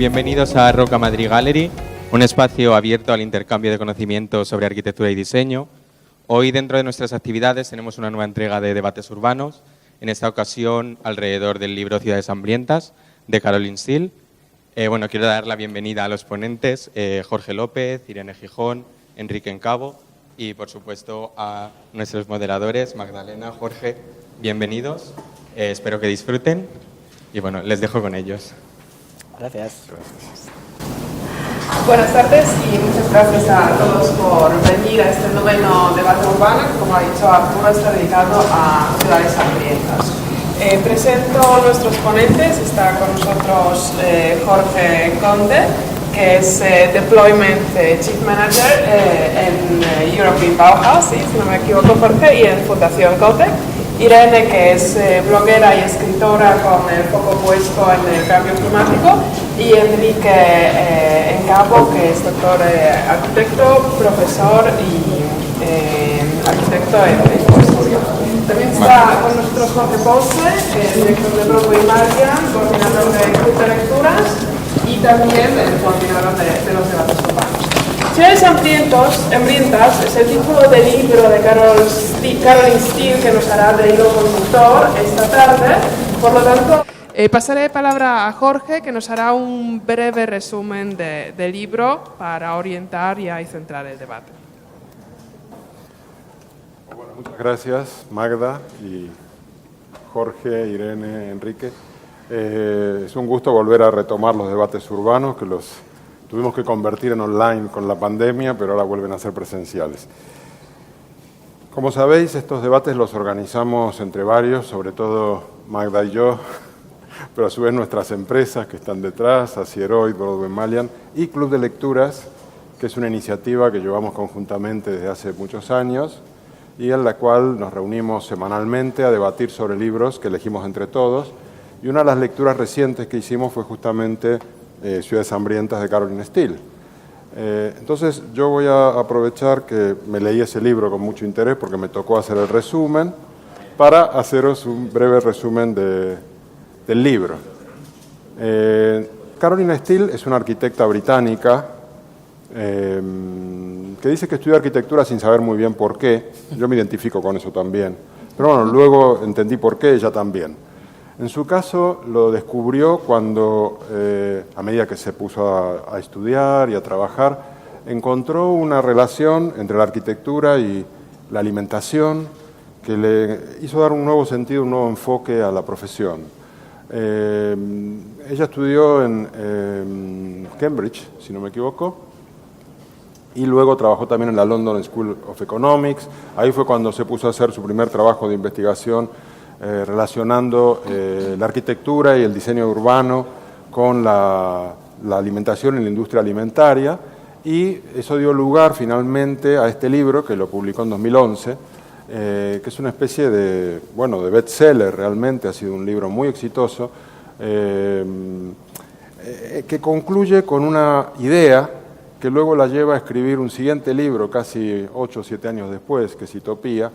Bienvenidos a Roca Madrid Gallery, un espacio abierto al intercambio de conocimientos sobre arquitectura y diseño. Hoy, dentro de nuestras actividades, tenemos una nueva entrega de debates urbanos, en esta ocasión alrededor del libro Ciudades Hambrientas, de Caroline Steele. Quiero dar la bienvenida a los ponentes, Jorge López, Irene Gijón, Enrique Encabo y, por supuesto, a nuestros moderadores, Magdalena, Jorge, bienvenidos. Espero que disfruten y, les dejo con ellos. Gracias. Buenas tardes y muchas gracias a todos por venir a este noveno debate urbano, que, como ha dicho Arturo, está dedicado a ciudades hambrientas. Presento a nuestros ponentes. Está con nosotros Jorge Conde, que es Deployment Chief Manager en European Bauhaus, ¿sí? Si no me equivoco, Jorge, y en Fundación Cotec. Irene, que es bloguera y escritora con el foco puesto en el cambio climático, y Enrique Encabo, que es doctor arquitecto, profesor y arquitecto en estudio. También está con nosotros Jorge Ponce, director de Broadway Marian, coordinador de Club de Lecturas y también el coordinador de los debates urbanos. Ciudades hambrientas es el título del libro de Caroline Steele, que nos hará de hilo conductor esta tarde. Por lo tanto, pasaré palabra a Jorge, que nos hará un breve resumen del libro para orientar y centrar el debate. Bueno, muchas gracias, Magda y Jorge, Irene, Enrique. Es un gusto volver a retomar los debates urbanos, que los tuvimos que convertir en online con la pandemia, pero ahora vuelven a ser presenciales. Como sabéis, estos debates los organizamos entre varios, sobre todo Magda y yo, pero a su vez nuestras empresas que están detrás, Acieroid, Broadway Malian y Club de Lecturas, que es una iniciativa que llevamos conjuntamente desde hace muchos años y en la cual nos reunimos semanalmente a debatir sobre libros que elegimos entre todos. Y una de las lecturas recientes que hicimos fue justamente Ciudades Hambrientas de Caroline Steele. Entonces yo voy a aprovechar que me leí ese libro con mucho interés porque me tocó hacer el resumen para haceros un breve resumen del libro. Caroline Steele es una arquitecta británica que dice que estudió arquitectura sin saber muy bien por qué. Yo me identifico con eso también. Pero bueno, luego entendí por qué, ella también. En su caso lo descubrió cuando, a medida que se puso a estudiar y a trabajar, encontró una relación entre la arquitectura y la alimentación que le hizo dar un nuevo sentido, un nuevo enfoque a la profesión. Ella estudió en Cambridge, si no me equivoco, y luego trabajó también en la London School of Economics. Ahí fue cuando se puso a hacer su primer trabajo de investigación relacionando la arquitectura y el diseño urbano con la alimentación y la industria alimentaria, y eso dio lugar finalmente a este libro que lo publicó en 2011, que es una especie de bestseller. Realmente ha sido un libro muy exitoso, que concluye con una idea que luego la lleva a escribir un siguiente libro casi 8 o 7 años después, que es Utopía,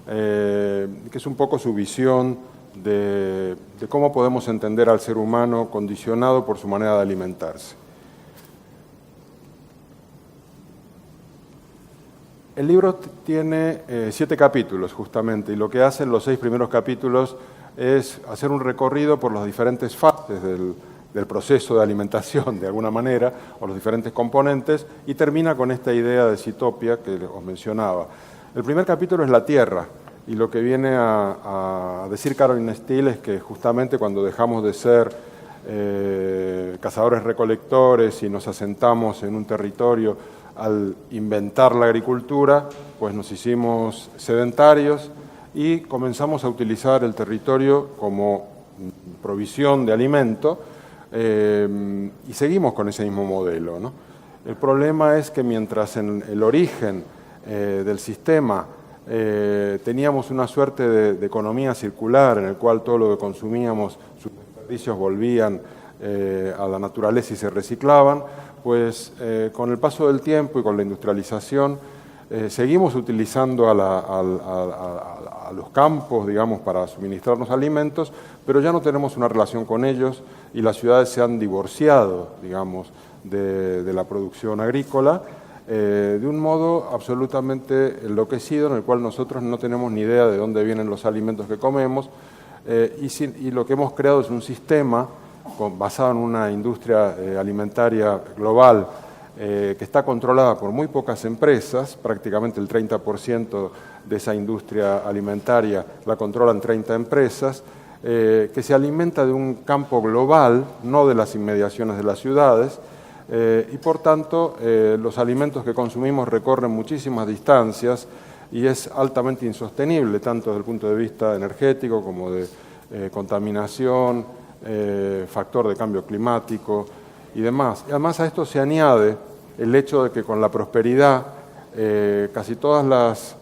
que es un poco su visión de cómo podemos entender al ser humano condicionado por su manera de alimentarse. El libro tiene 7 capítulos justamente, y lo que hacen los 6 primeros capítulos es hacer un recorrido por las diferentes fases del proceso de alimentación, de alguna manera, o los diferentes componentes, y termina con esta idea de Utopía que os mencionaba. El primer capítulo es la tierra, y lo que viene a decir Caroline Steele es que justamente cuando dejamos de ser cazadores-recolectores y nos asentamos en un territorio al inventar la agricultura, pues nos hicimos sedentarios y comenzamos a utilizar el territorio como provisión de alimento, y seguimos con ese mismo modelo, ¿no? El problema es que mientras en el origen del sistema teníamos una suerte de economía circular en el cual todo lo que consumíamos, sus desperdicios volvían a la naturaleza y se reciclaban, pues con el paso del tiempo y con la industrialización seguimos utilizando a a los campos, digamos, para suministrarnos alimentos, pero ya no tenemos una relación con ellos y las ciudades se han divorciado, digamos, de la producción agrícola, de un modo absolutamente enloquecido, en el cual nosotros no tenemos ni idea de dónde vienen los alimentos que comemos, y lo que hemos creado es un sistema basado en una industria alimentaria global que está controlada por muy pocas empresas, prácticamente el 30% de esa industria alimentaria la controlan 30 empresas, que se alimenta de un campo global, no de las inmediaciones de las ciudades, y por tanto los alimentos que consumimos recorren muchísimas distancias y es altamente insostenible, tanto desde el punto de vista energético como de contaminación, factor de cambio climático y demás. Y además a esto se añade el hecho de que con la prosperidad casi todas las,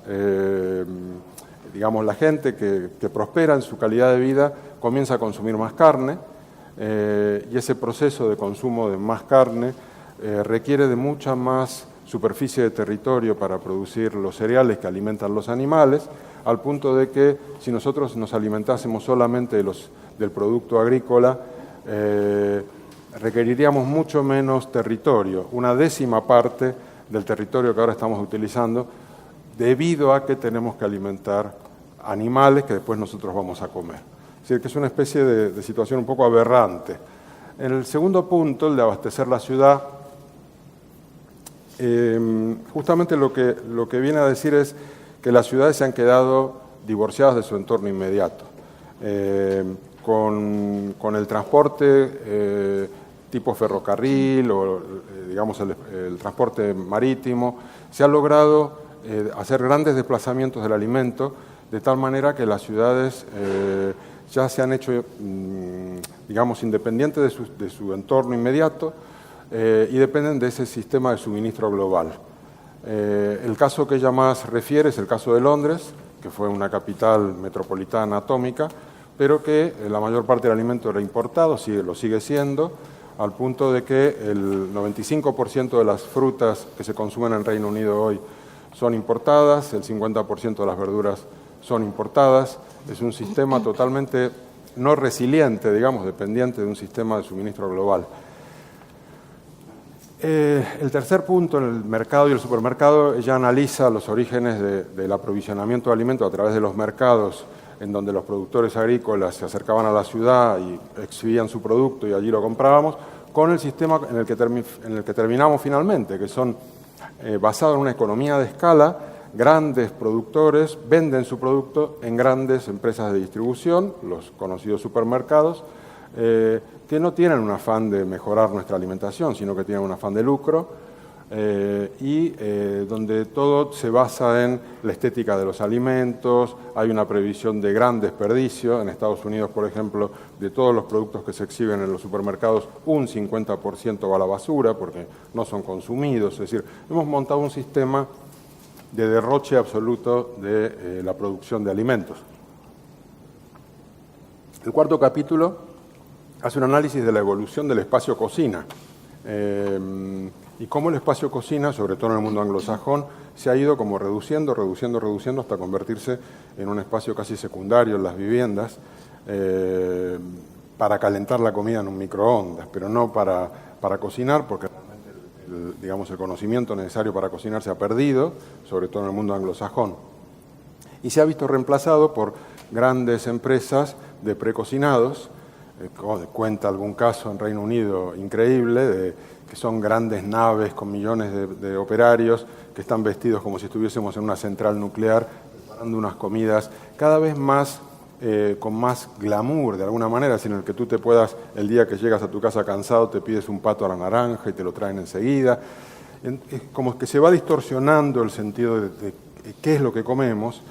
digamos, la gente que prospera en su calidad de vida comienza a consumir más carne, y ese proceso de consumo de más carne requiere de mucha más superficie de territorio para producir los cereales que alimentan los animales, al punto de que si nosotros nos alimentásemos solamente del producto agrícola, requeriríamos mucho menos territorio, una décima parte del territorio que ahora estamos utilizando, debido a que tenemos que alimentar animales que después nosotros vamos a comer. Es decir, que es una especie de situación un poco aberrante. En el segundo punto, el de abastecer la ciudad, justamente lo que viene a decir es que las ciudades se han quedado divorciadas de su entorno inmediato. Con el transporte tipo ferrocarril o digamos el transporte marítimo, se ha logrado hacer grandes desplazamientos del alimento, de tal manera que las ciudades ya se han hecho, digamos, independientes de su entorno inmediato y dependen de ese sistema de suministro global. El caso que ella más refiere es el caso de Londres, que fue una capital metropolitana atómica, pero que la mayor parte del alimento era importado, lo sigue siendo, al punto de que el 95% de las frutas que se consumen en Reino Unido hoy son importadas, el 50% de las verduras son importadas. Es un sistema totalmente no resiliente, digamos, dependiente de un sistema de suministro global. El tercer punto, en el mercado y el supermercado, ella analiza los orígenes del aprovisionamiento de alimentos a través de los mercados, en donde los productores agrícolas se acercaban a la ciudad y exhibían su producto y allí lo comprábamos, con el sistema en el que terminamos finalmente, que son basados en una economía de escala. Grandes productores venden su producto en grandes empresas de distribución, los conocidos supermercados, que no tienen un afán de mejorar nuestra alimentación, sino que tienen un afán de lucro, y donde todo se basa en la estética de los alimentos. Hay una previsión de gran desperdicio. En Estados Unidos, por ejemplo, de todos los productos que se exhiben en los supermercados, un 50% va a la basura porque no son consumidos. Es decir, hemos montado un sistema de derroche absoluto de la producción de alimentos. El cuarto capítulo hace un análisis de la evolución del espacio cocina y cómo el espacio cocina, sobre todo en el mundo anglosajón, se ha ido como reduciendo hasta convertirse en un espacio casi secundario en las viviendas para calentar la comida en un microondas, pero no para cocinar, porque digamos, el conocimiento necesario para cocinar se ha perdido, sobre todo en el mundo anglosajón, y se ha visto reemplazado por grandes empresas de precocinados. Cuenta algún caso en Reino Unido increíble, que son grandes naves con millones de operarios que están vestidos como si estuviésemos en una central nuclear, preparando unas comidas cada vez más con más glamour, de alguna manera, sino el que tú te puedas, el día que llegas a tu casa cansado, te pides un pato a la naranja y te lo traen enseguida. Es como que se va distorsionando el sentido de qué es lo que comemos,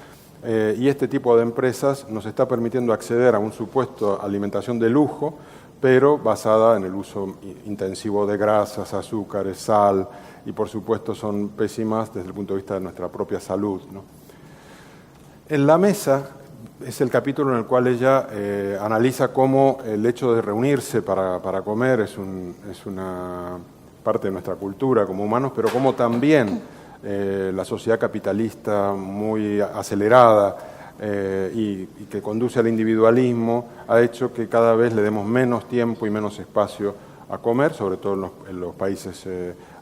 y este tipo de empresas nos está permitiendo acceder a un supuesto alimentación de lujo, pero basada en el uso intensivo de grasas, azúcares, sal, y por supuesto son pésimas desde el punto de vista de nuestra propia salud, ¿no? En la mesa es el capítulo en el cual ella analiza cómo el hecho de reunirse para comer es una parte de nuestra cultura como humanos, pero cómo también la sociedad capitalista muy acelerada y que conduce al individualismo, ha hecho que cada vez le demos menos tiempo y menos espacio a comer, sobre todo en los países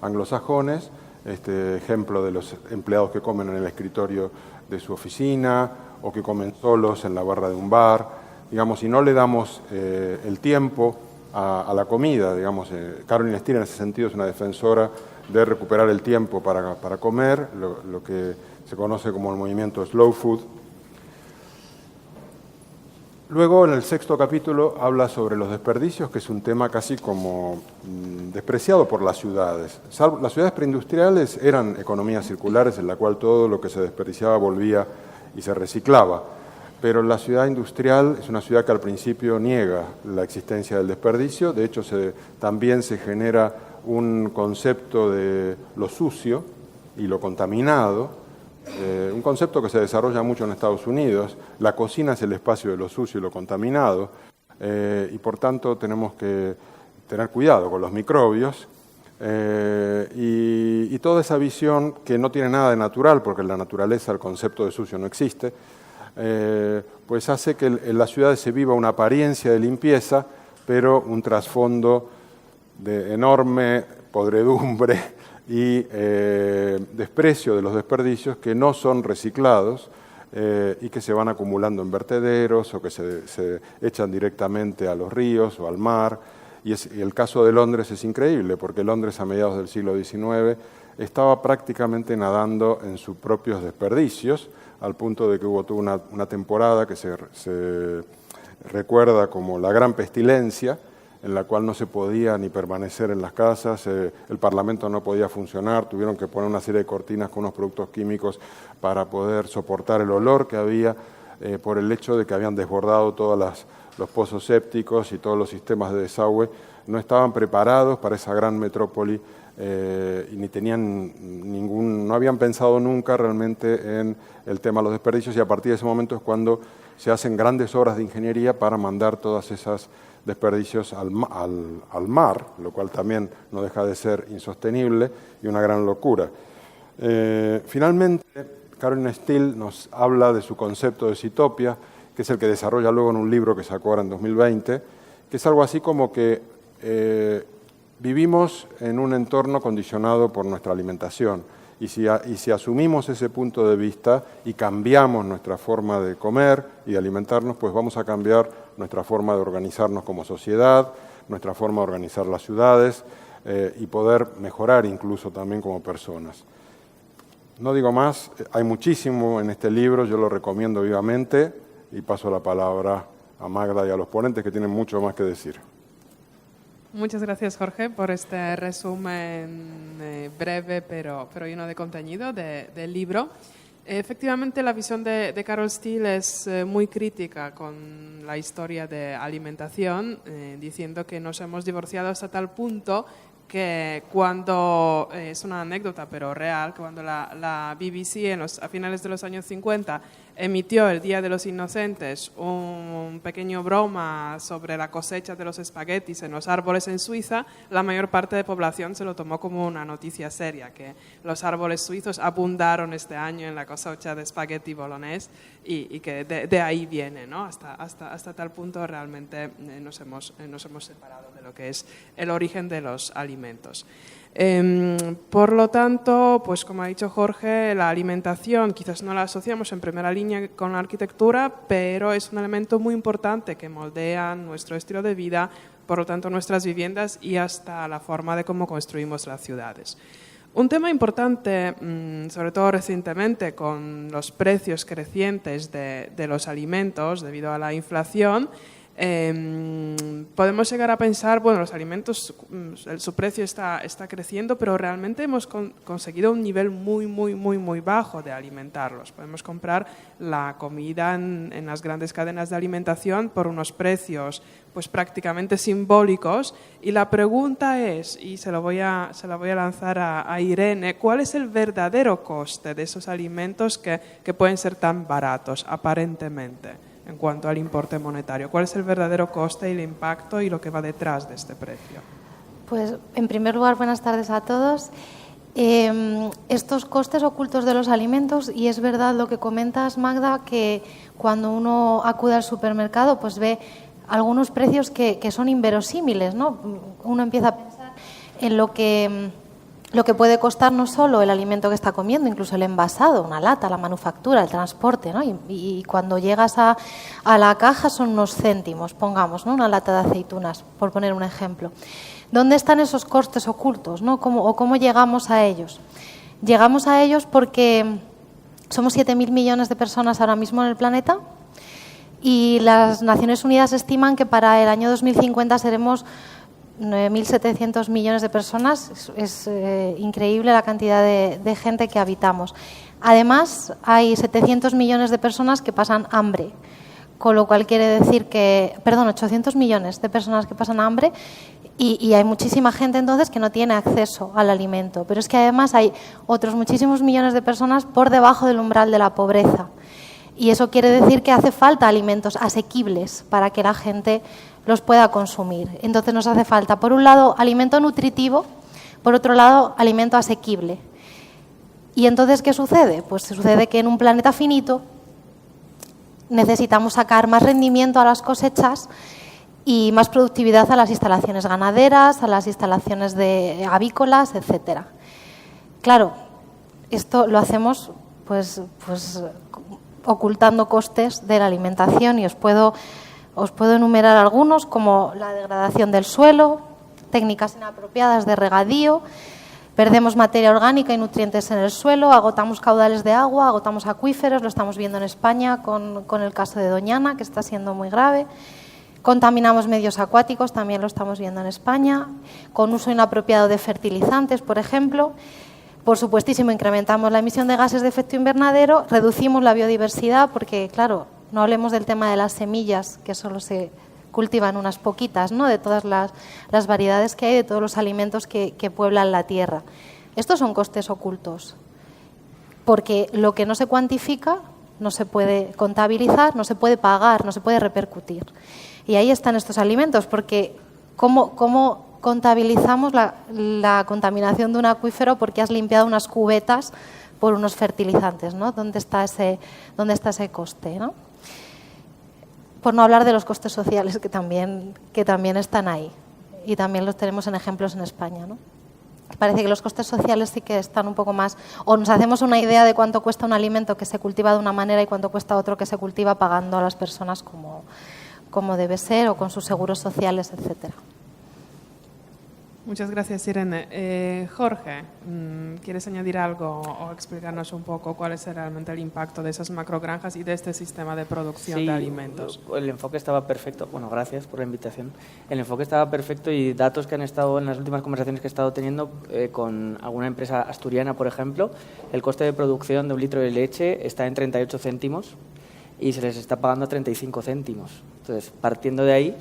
anglosajones. Ejemplo de los empleados que comen en el escritorio de su oficina o que comen solos en la barra de un bar. Digamos, si no le damos el tiempo a la comida, digamos, Caroline Steele en ese sentido es una defensora de recuperar el tiempo para comer, lo que se conoce como el movimiento Slow Food. Luego, en el 6º capítulo, habla sobre los desperdicios, que es un tema casi como despreciado por las ciudades. Las ciudades preindustriales eran economías circulares en la cual todo lo que se desperdiciaba volvía y se reciclaba. Pero la ciudad industrial es una ciudad que al principio niega la existencia del desperdicio. De hecho, también se genera un concepto de lo sucio y lo contaminado, un concepto que se desarrolla mucho en Estados Unidos. La cocina es el espacio de lo sucio y lo contaminado, y por tanto tenemos que tener cuidado con los microbios, y toda esa visión que no tiene nada de natural, porque en la naturaleza el concepto de sucio no existe, pues hace que en las ciudades se viva una apariencia de limpieza, pero un trasfondo de enorme podredumbre y desprecio de los desperdicios que no son reciclados y que se van acumulando en vertederos o que se echan directamente a los ríos o al mar. Y el caso de Londres es increíble, porque Londres a mediados del siglo XIX estaba prácticamente nadando en sus propios desperdicios, al punto de que hubo toda una temporada que se recuerda como la Gran Pestilencia, en la cual no se podía ni permanecer en las casas, el Parlamento no podía funcionar, tuvieron que poner una serie de cortinas con unos productos químicos para poder soportar el olor que había, por el hecho de que habían desbordado todos los pozos sépticos y todos los sistemas de desagüe, no estaban preparados para esa gran metrópoli, y ni tenían no habían pensado nunca realmente en el tema de los desperdicios, y a partir de ese momento es cuando se hacen grandes obras de ingeniería para mandar todas esas desperdicios al mar, lo cual también no deja de ser insostenible y una gran locura. Finalmente, Caroline Steele nos habla de su concepto de Citopia, que es el que desarrolla luego en un libro que sacó ahora en 2020, que es algo así como que vivimos en un entorno condicionado por nuestra alimentación, y si asumimos ese punto de vista y cambiamos nuestra forma de comer y de alimentarnos, pues vamos a cambiar nuestra forma de organizarnos como sociedad, nuestra forma de organizar las ciudades, y poder mejorar incluso también como personas. No digo más, hay muchísimo en este libro, yo lo recomiendo vivamente, y paso la palabra a Magda y a los ponentes que tienen mucho más que decir. Muchas gracias, Jorge, por este resumen breve pero lleno de contenido del libro. Efectivamente, la visión de Carol Steele es muy crítica con la historia de alimentación, diciendo que nos hemos divorciado hasta tal punto que cuando, es una anécdota pero real, que cuando la BBC a finales de los años 50 emitió el Día de los Inocentes un pequeño broma sobre la cosecha de los espaguetis en los árboles en Suiza, la mayor parte de la población se lo tomó como una noticia seria, que los árboles suizos abundaron este año en la cosecha de espagueti bolognese y que de ahí viene, ¿no? Hasta tal punto realmente nos hemos separado de lo que es el origen de los alimentos. Por lo tanto, pues como ha dicho Jorge, la alimentación quizás no la asociamos en primera línea con la arquitectura, pero es un elemento muy importante que moldea nuestro estilo de vida, por lo tanto nuestras viviendas y hasta la forma de cómo construimos las ciudades. Un tema importante, sobre todo recientemente con los precios crecientes de los alimentos debido a la inflación, podemos llegar a pensar, bueno, los alimentos, su precio está creciendo, pero realmente hemos conseguido un nivel muy bajo de alimentarlos. Podemos comprar la comida en las grandes cadenas de alimentación por unos precios pues prácticamente simbólicos, y la pregunta es, y se lo voy a lanzar a Irene, ¿cuál es el verdadero coste de esos alimentos que pueden ser tan baratos aparentemente en cuanto al importe monetario? ¿Cuál es el verdadero coste y el impacto y lo que va detrás de este precio? Pues, en primer lugar, buenas tardes a todos. Estos costes ocultos de los alimentos, y es verdad lo que comentas, Magda, que cuando uno acude al supermercado, pues ve algunos precios que son inverosímiles, ¿no? Uno empieza a pensar en lo que puede costar no solo el alimento que está comiendo, incluso el envasado, una lata, la manufactura, el transporte, ¿no? Y cuando llegas a la caja son unos céntimos, pongamos, ¿no? Una lata de aceitunas, por poner un ejemplo. ¿Dónde están esos costes ocultos, ¿no? ¿Cómo llegamos a ellos? Llegamos a ellos porque somos 7.000 millones de personas ahora mismo en el planeta y las Naciones Unidas estiman que para el año 2050 seremos 9.700 millones de personas. Es increíble la cantidad de gente que habitamos. Además, hay 700 millones de personas que pasan hambre, con lo cual quiere decir que, 800 millones de personas que pasan hambre y hay muchísima gente entonces que no tiene acceso al alimento. Pero es que además hay otros muchísimos millones de personas por debajo del umbral de la pobreza. Y eso quiere decir que hace falta alimentos asequibles para que la gente los pueda consumir. Entonces nos hace falta, por un lado, alimento nutritivo, por otro lado, alimento asequible. ¿Y entonces qué sucede? Pues sucede que en un planeta finito necesitamos sacar más rendimiento a las cosechas y más productividad a las instalaciones ganaderas, a las instalaciones avícolas, etcétera. Claro, esto lo hacemos pues ocultando costes de la alimentación y os puedo enumerar algunos, como la degradación del suelo, técnicas inapropiadas de regadío, perdemos materia orgánica y nutrientes en el suelo, agotamos caudales de agua, agotamos acuíferos, lo estamos viendo en España con el caso de Doñana, que está siendo muy grave. Contaminamos medios acuáticos, también lo estamos viendo en España, con uso inapropiado de fertilizantes, por ejemplo. Por supuestísimo, incrementamos la emisión de gases de efecto invernadero, reducimos la biodiversidad, porque, claro, no hablemos del tema de las semillas, que solo se cultivan unas poquitas, ¿no? De todas las variedades que hay, de todos los alimentos que pueblan la tierra. Estos son costes ocultos, porque lo que no se cuantifica no se puede contabilizar, no se puede pagar, no se puede repercutir. Y ahí están estos alimentos, porque ¿cómo contabilizamos la contaminación de un acuífero porque has limpiado unas cubetas por unos fertilizantes, ¿no? ¿Dónde está ese coste, ¿no? Por no hablar de los costes sociales que también están ahí y también los tenemos en ejemplos en España, ¿no? Parece que los costes sociales sí que están un poco más, o nos hacemos una idea de cuánto cuesta un alimento que se cultiva de una manera y cuánto cuesta otro que se cultiva pagando a las personas como debe ser o con sus seguros sociales, etcétera. Muchas gracias, Irene. Jorge, ¿quieres añadir algo o explicarnos un poco cuál es realmente el impacto de esas macrogranjas y de este sistema de producción de alimentos? El enfoque estaba perfecto. Bueno, gracias por la invitación. El enfoque estaba perfecto y datos que han estado en las últimas conversaciones que he estado teniendo con alguna empresa asturiana, por ejemplo, el coste de producción de un litro de leche está en 38 céntimos y se les está pagando a 35 céntimos. Entonces, partiendo de ahí,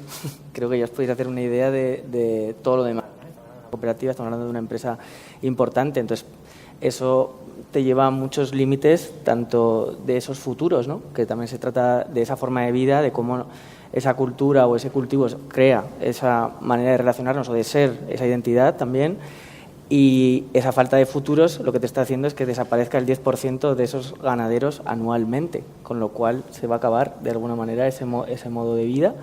creo que ya os podéis hacer una idea de todo lo demás. Cooperativa, estamos hablando de una empresa importante, entonces eso te lleva a muchos límites, tanto de esos futuros, ¿no? Que también se trata de esa forma de vida, de cómo esa cultura o ese cultivo crea esa manera de relacionarnos o de ser, esa identidad también, y esa falta de futuros lo que te está haciendo es que desaparezca el 10% de esos ganaderos anualmente, con lo cual se va a acabar de alguna manera ese modo de vida.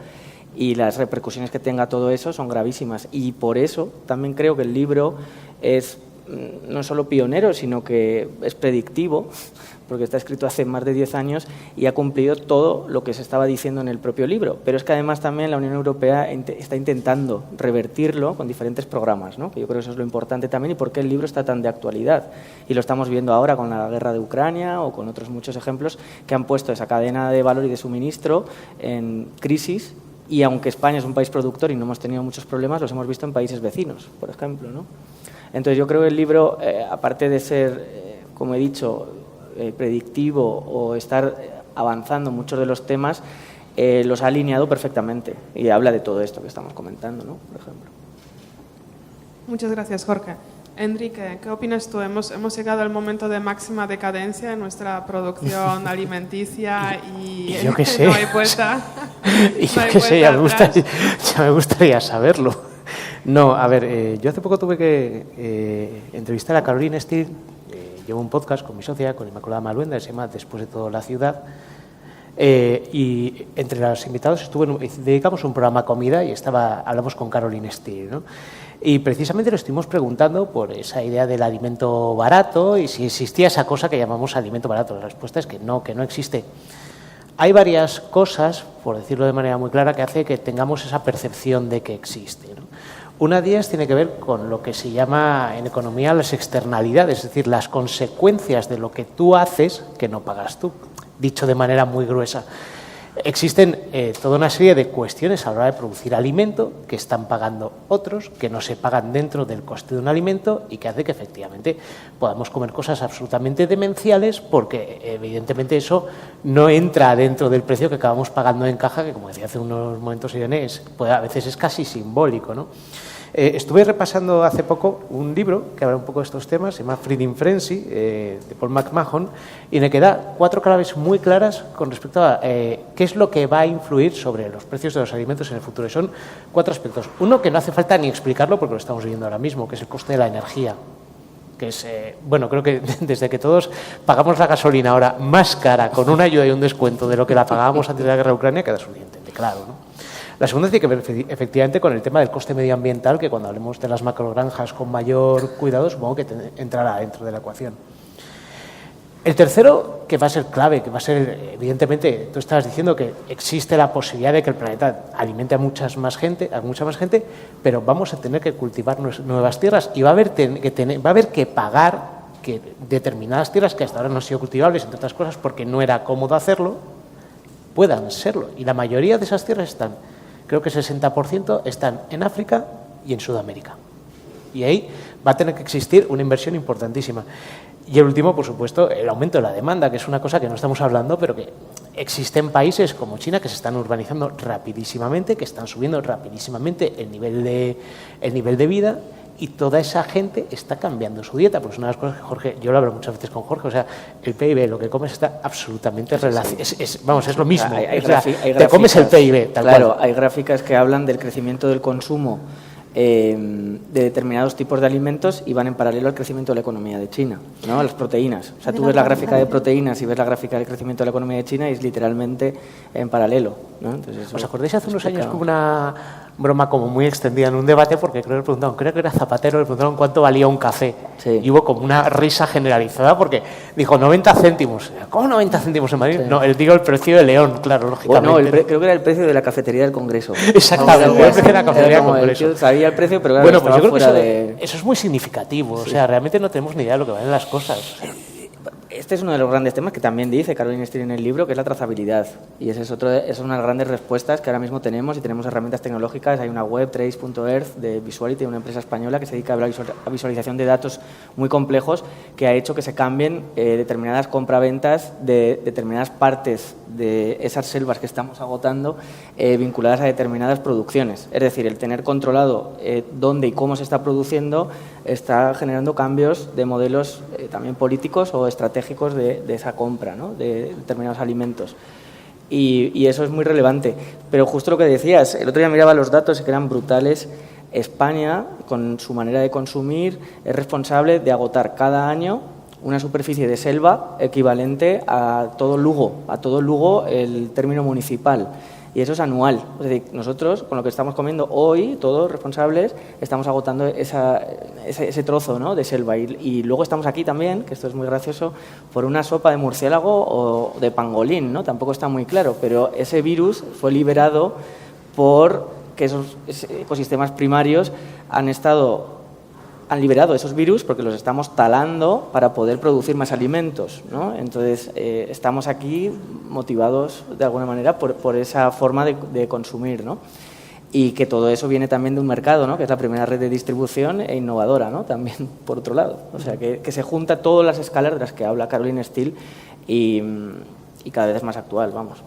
Y las repercusiones que tenga todo eso son gravísimas. Y por eso también creo que el libro es no solo pionero, sino que es predictivo, porque está escrito hace más de 10 años y ha cumplido todo lo que se estaba diciendo en el propio libro. Pero es que además también la Unión Europea está intentando revertirlo con diferentes programas, ¿no? Que yo creo que eso es lo importante también y por qué el libro está tan de actualidad. Y lo estamos viendo ahora con la guerra de Ucrania o con otros muchos ejemplos que han puesto esa cadena de valor y de suministro en crisis. Y aunque España es un país productor y no hemos tenido muchos problemas, los hemos visto en países vecinos, por ejemplo, ¿no? Entonces yo creo que el libro, aparte de ser, como he dicho, predictivo o estar avanzando muchos de los temas, los ha alineado perfectamente y habla de todo esto que estamos comentando, ¿no? Por ejemplo. Muchas gracias, Jorge. Enrique, ¿qué opinas tú? Hemos llegado al momento de máxima decadencia en nuestra producción alimenticia y yo qué sé. No hay vuelta. Y yo qué sé, ya me gustaría saberlo. No, a ver, yo hace poco tuve que entrevistar a Caroline Steele. Llevo un podcast con mi socia, con Inmaculada Maluenda, se llama Después de todo la ciudad. Y entre los invitados dedicamos un programa a comida y hablamos con Caroline Steele, ¿no? Y precisamente lo estuvimos preguntando por esa idea del alimento barato y si existía esa cosa que llamamos alimento barato. La respuesta es que no existe. Hay varias cosas, por decirlo de manera muy clara, que hace que tengamos esa percepción de que existe, ¿no? Una de ellas tiene que ver con lo que se llama en economía las externalidades, es decir, las consecuencias de lo que tú haces que no pagas tú. Dicho de manera muy gruesa, existen toda una serie de cuestiones a la hora de producir alimento que están pagando otros, que no se pagan dentro del coste de un alimento y que hace que efectivamente podamos comer cosas absolutamente demenciales porque evidentemente eso no entra dentro del precio que acabamos pagando en caja, que como decía hace unos momentos Irene, a veces es casi simbólico, ¿no? Estuve repasando hace poco un libro que habla un poco de estos temas, se llama Feeding Frenzy, de Paul McMahon, y en el que da 4 claves muy claras con respecto a qué es lo que va a influir sobre los precios de los alimentos en el futuro. Y son 4 aspectos. Uno que no hace falta ni explicarlo porque lo estamos viendo ahora mismo, que es el coste de la energía, que es, creo que desde que todos pagamos la gasolina ahora más cara con una ayuda y un descuento de lo que la pagábamos antes de la guerra de Ucrania, queda suficientemente claro, ¿no? La segunda tiene que ver efectivamente con el tema del coste medioambiental, que cuando hablemos de las macrogranjas con mayor cuidado, supongo que entrará dentro de la ecuación. El tercero, que va a ser clave, que va a ser, evidentemente, tú estabas diciendo que existe la posibilidad de que el planeta alimente a mucha más gente, pero vamos a tener que cultivar nuevas tierras y va a haber que pagar que determinadas tierras que hasta ahora no han sido cultivables, entre otras cosas, porque no era cómodo hacerlo, puedan serlo. Y la mayoría de esas tierras creo que el 60% están en África y en Sudamérica. Y ahí va a tener que existir una inversión importantísima. Y el último, por supuesto, el aumento de la demanda, que es una cosa que no estamos hablando, pero que existen países como China que se están urbanizando rapidísimamente, que están subiendo rapidísimamente el nivel de vida, y toda esa gente está cambiando su dieta. Pues una de las cosas que Jorge, yo lo hablo muchas veces con Jorge, o sea, el PIB, lo que comes está absolutamente relacionado. Es lo mismo. Te comes el PIB, tal claro, cual. Hay gráficas que hablan del crecimiento del consumo de determinados tipos de alimentos y van en paralelo al crecimiento de la economía de China, ¿no? Las proteínas. O sea, tú ves la gráfica de proteínas y ves la gráfica del crecimiento de la economía de China y es literalmente en paralelo, ¿no? Entonces, ¿os acordáis hace unos años como una broma como muy extendida en un debate? Porque creo que era Zapatero, le preguntaron cuánto valía un café. Sí. Y hubo como una risa generalizada porque dijo 90 céntimos. ¿Cómo 90 céntimos en Madrid? Sí. No, el precio de León, claro, lógicamente. Bueno, creo que era el precio de la cafetería del Congreso. Exactamente, el precio de la cafetería del Congreso. Sabía el precio, pero claro, bueno, pues yo creo fuera que eso es muy significativo. Sí. O sea, realmente no tenemos ni idea de lo que valen las cosas. Este es uno de los grandes temas que también dice Caroline Steele en el libro, que es la trazabilidad. Y es una de las grandes respuestas que ahora mismo tenemos, y tenemos herramientas tecnológicas. Hay una web, trace.earth, de Visuality, una empresa española que se dedica a la visualización de datos muy complejos, que ha hecho que se cambien determinadas compraventas de determinadas partes de esas selvas que estamos agotando vinculadas a determinadas producciones. Es decir, el tener controlado dónde y cómo se está produciendo está generando cambios de modelos también políticos o estratégicos de esa compra, ¿no? De determinados alimentos. Y eso es muy relevante. Pero justo lo que decías, el otro día miraba los datos y que eran brutales. España, con su manera de consumir, es responsable de agotar cada año una superficie de selva equivalente a todo Lugo el término municipal. Y eso es anual. Es decir, nosotros, con lo que estamos comiendo hoy, todos responsables, estamos agotando ese trozo, ¿no?, de selva. Y luego estamos aquí también, que esto es muy gracioso, por una sopa de murciélago o de pangolín, ¿no? Tampoco está muy claro, pero ese virus fue liberado por que esos ecosistemas primarios han liberado esos virus porque los estamos talando para poder producir más alimentos, ¿no? Entonces, estamos aquí motivados de alguna manera por esa forma de consumir, ¿no? Y que todo eso viene también de un mercado, ¿no?, que es la primera red de distribución e innovadora, ¿no?, también por otro lado. O sea, que se junta todas las escalas de las que habla Caroline Steele y cada vez es más actual, vamos.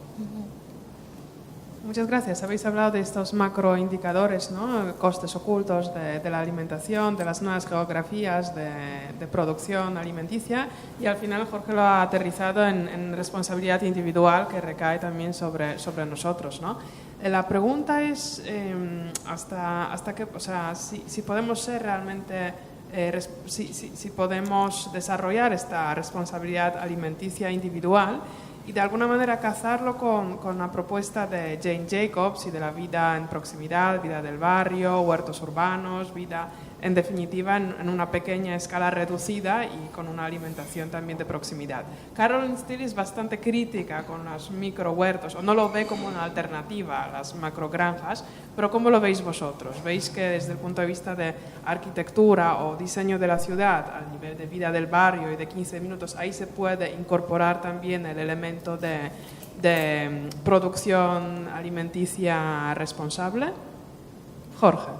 Muchas gracias. Habéis hablado de estos macroindicadores, ¿no?, costes ocultos de la alimentación, de las nuevas geografías de producción alimenticia, y al final Jorge lo ha aterrizado en responsabilidad individual que recae también sobre nosotros, ¿no? La pregunta es hasta qué, o sea, si podemos ser realmente, si podemos desarrollar esta responsabilidad alimenticia individual y de alguna manera casarlo con la propuesta de Jane Jacobs y de la vida en proximidad, vida del barrio, huertos urbanos, vida en definitiva en una pequeña escala reducida y con una alimentación también de proximidad. Carolyn Steel es bastante crítica con los microhuertos, o no lo ve como una alternativa a las macrogranjas, pero ¿cómo lo veis vosotros? ¿Veis que desde el punto de vista de arquitectura o diseño de la ciudad, a nivel de vida del barrio y de 15 minutos, ahí se puede incorporar también el elemento de producción alimenticia responsable? Jorge.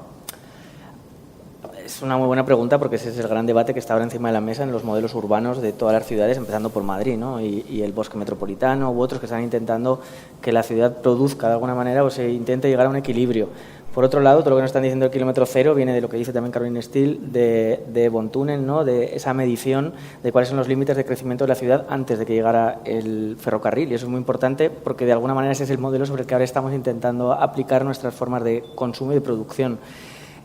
Es una muy buena pregunta porque ese es el gran debate que está ahora encima de la mesa en los modelos urbanos de todas las ciudades, empezando por Madrid, ¿no? y el bosque metropolitano u otros que están intentando que la ciudad produzca de alguna manera o se intente llegar a un equilibrio. Por otro lado, todo lo que nos están diciendo el kilómetro cero viene de lo que dice también Caroline Steel de Von Tunnel, ¿no? De esa medición de cuáles son los límites de crecimiento de la ciudad antes de que llegara el ferrocarril. Y eso es muy importante porque de alguna manera ese es el modelo sobre el que ahora estamos intentando aplicar nuestras formas de consumo y de producción.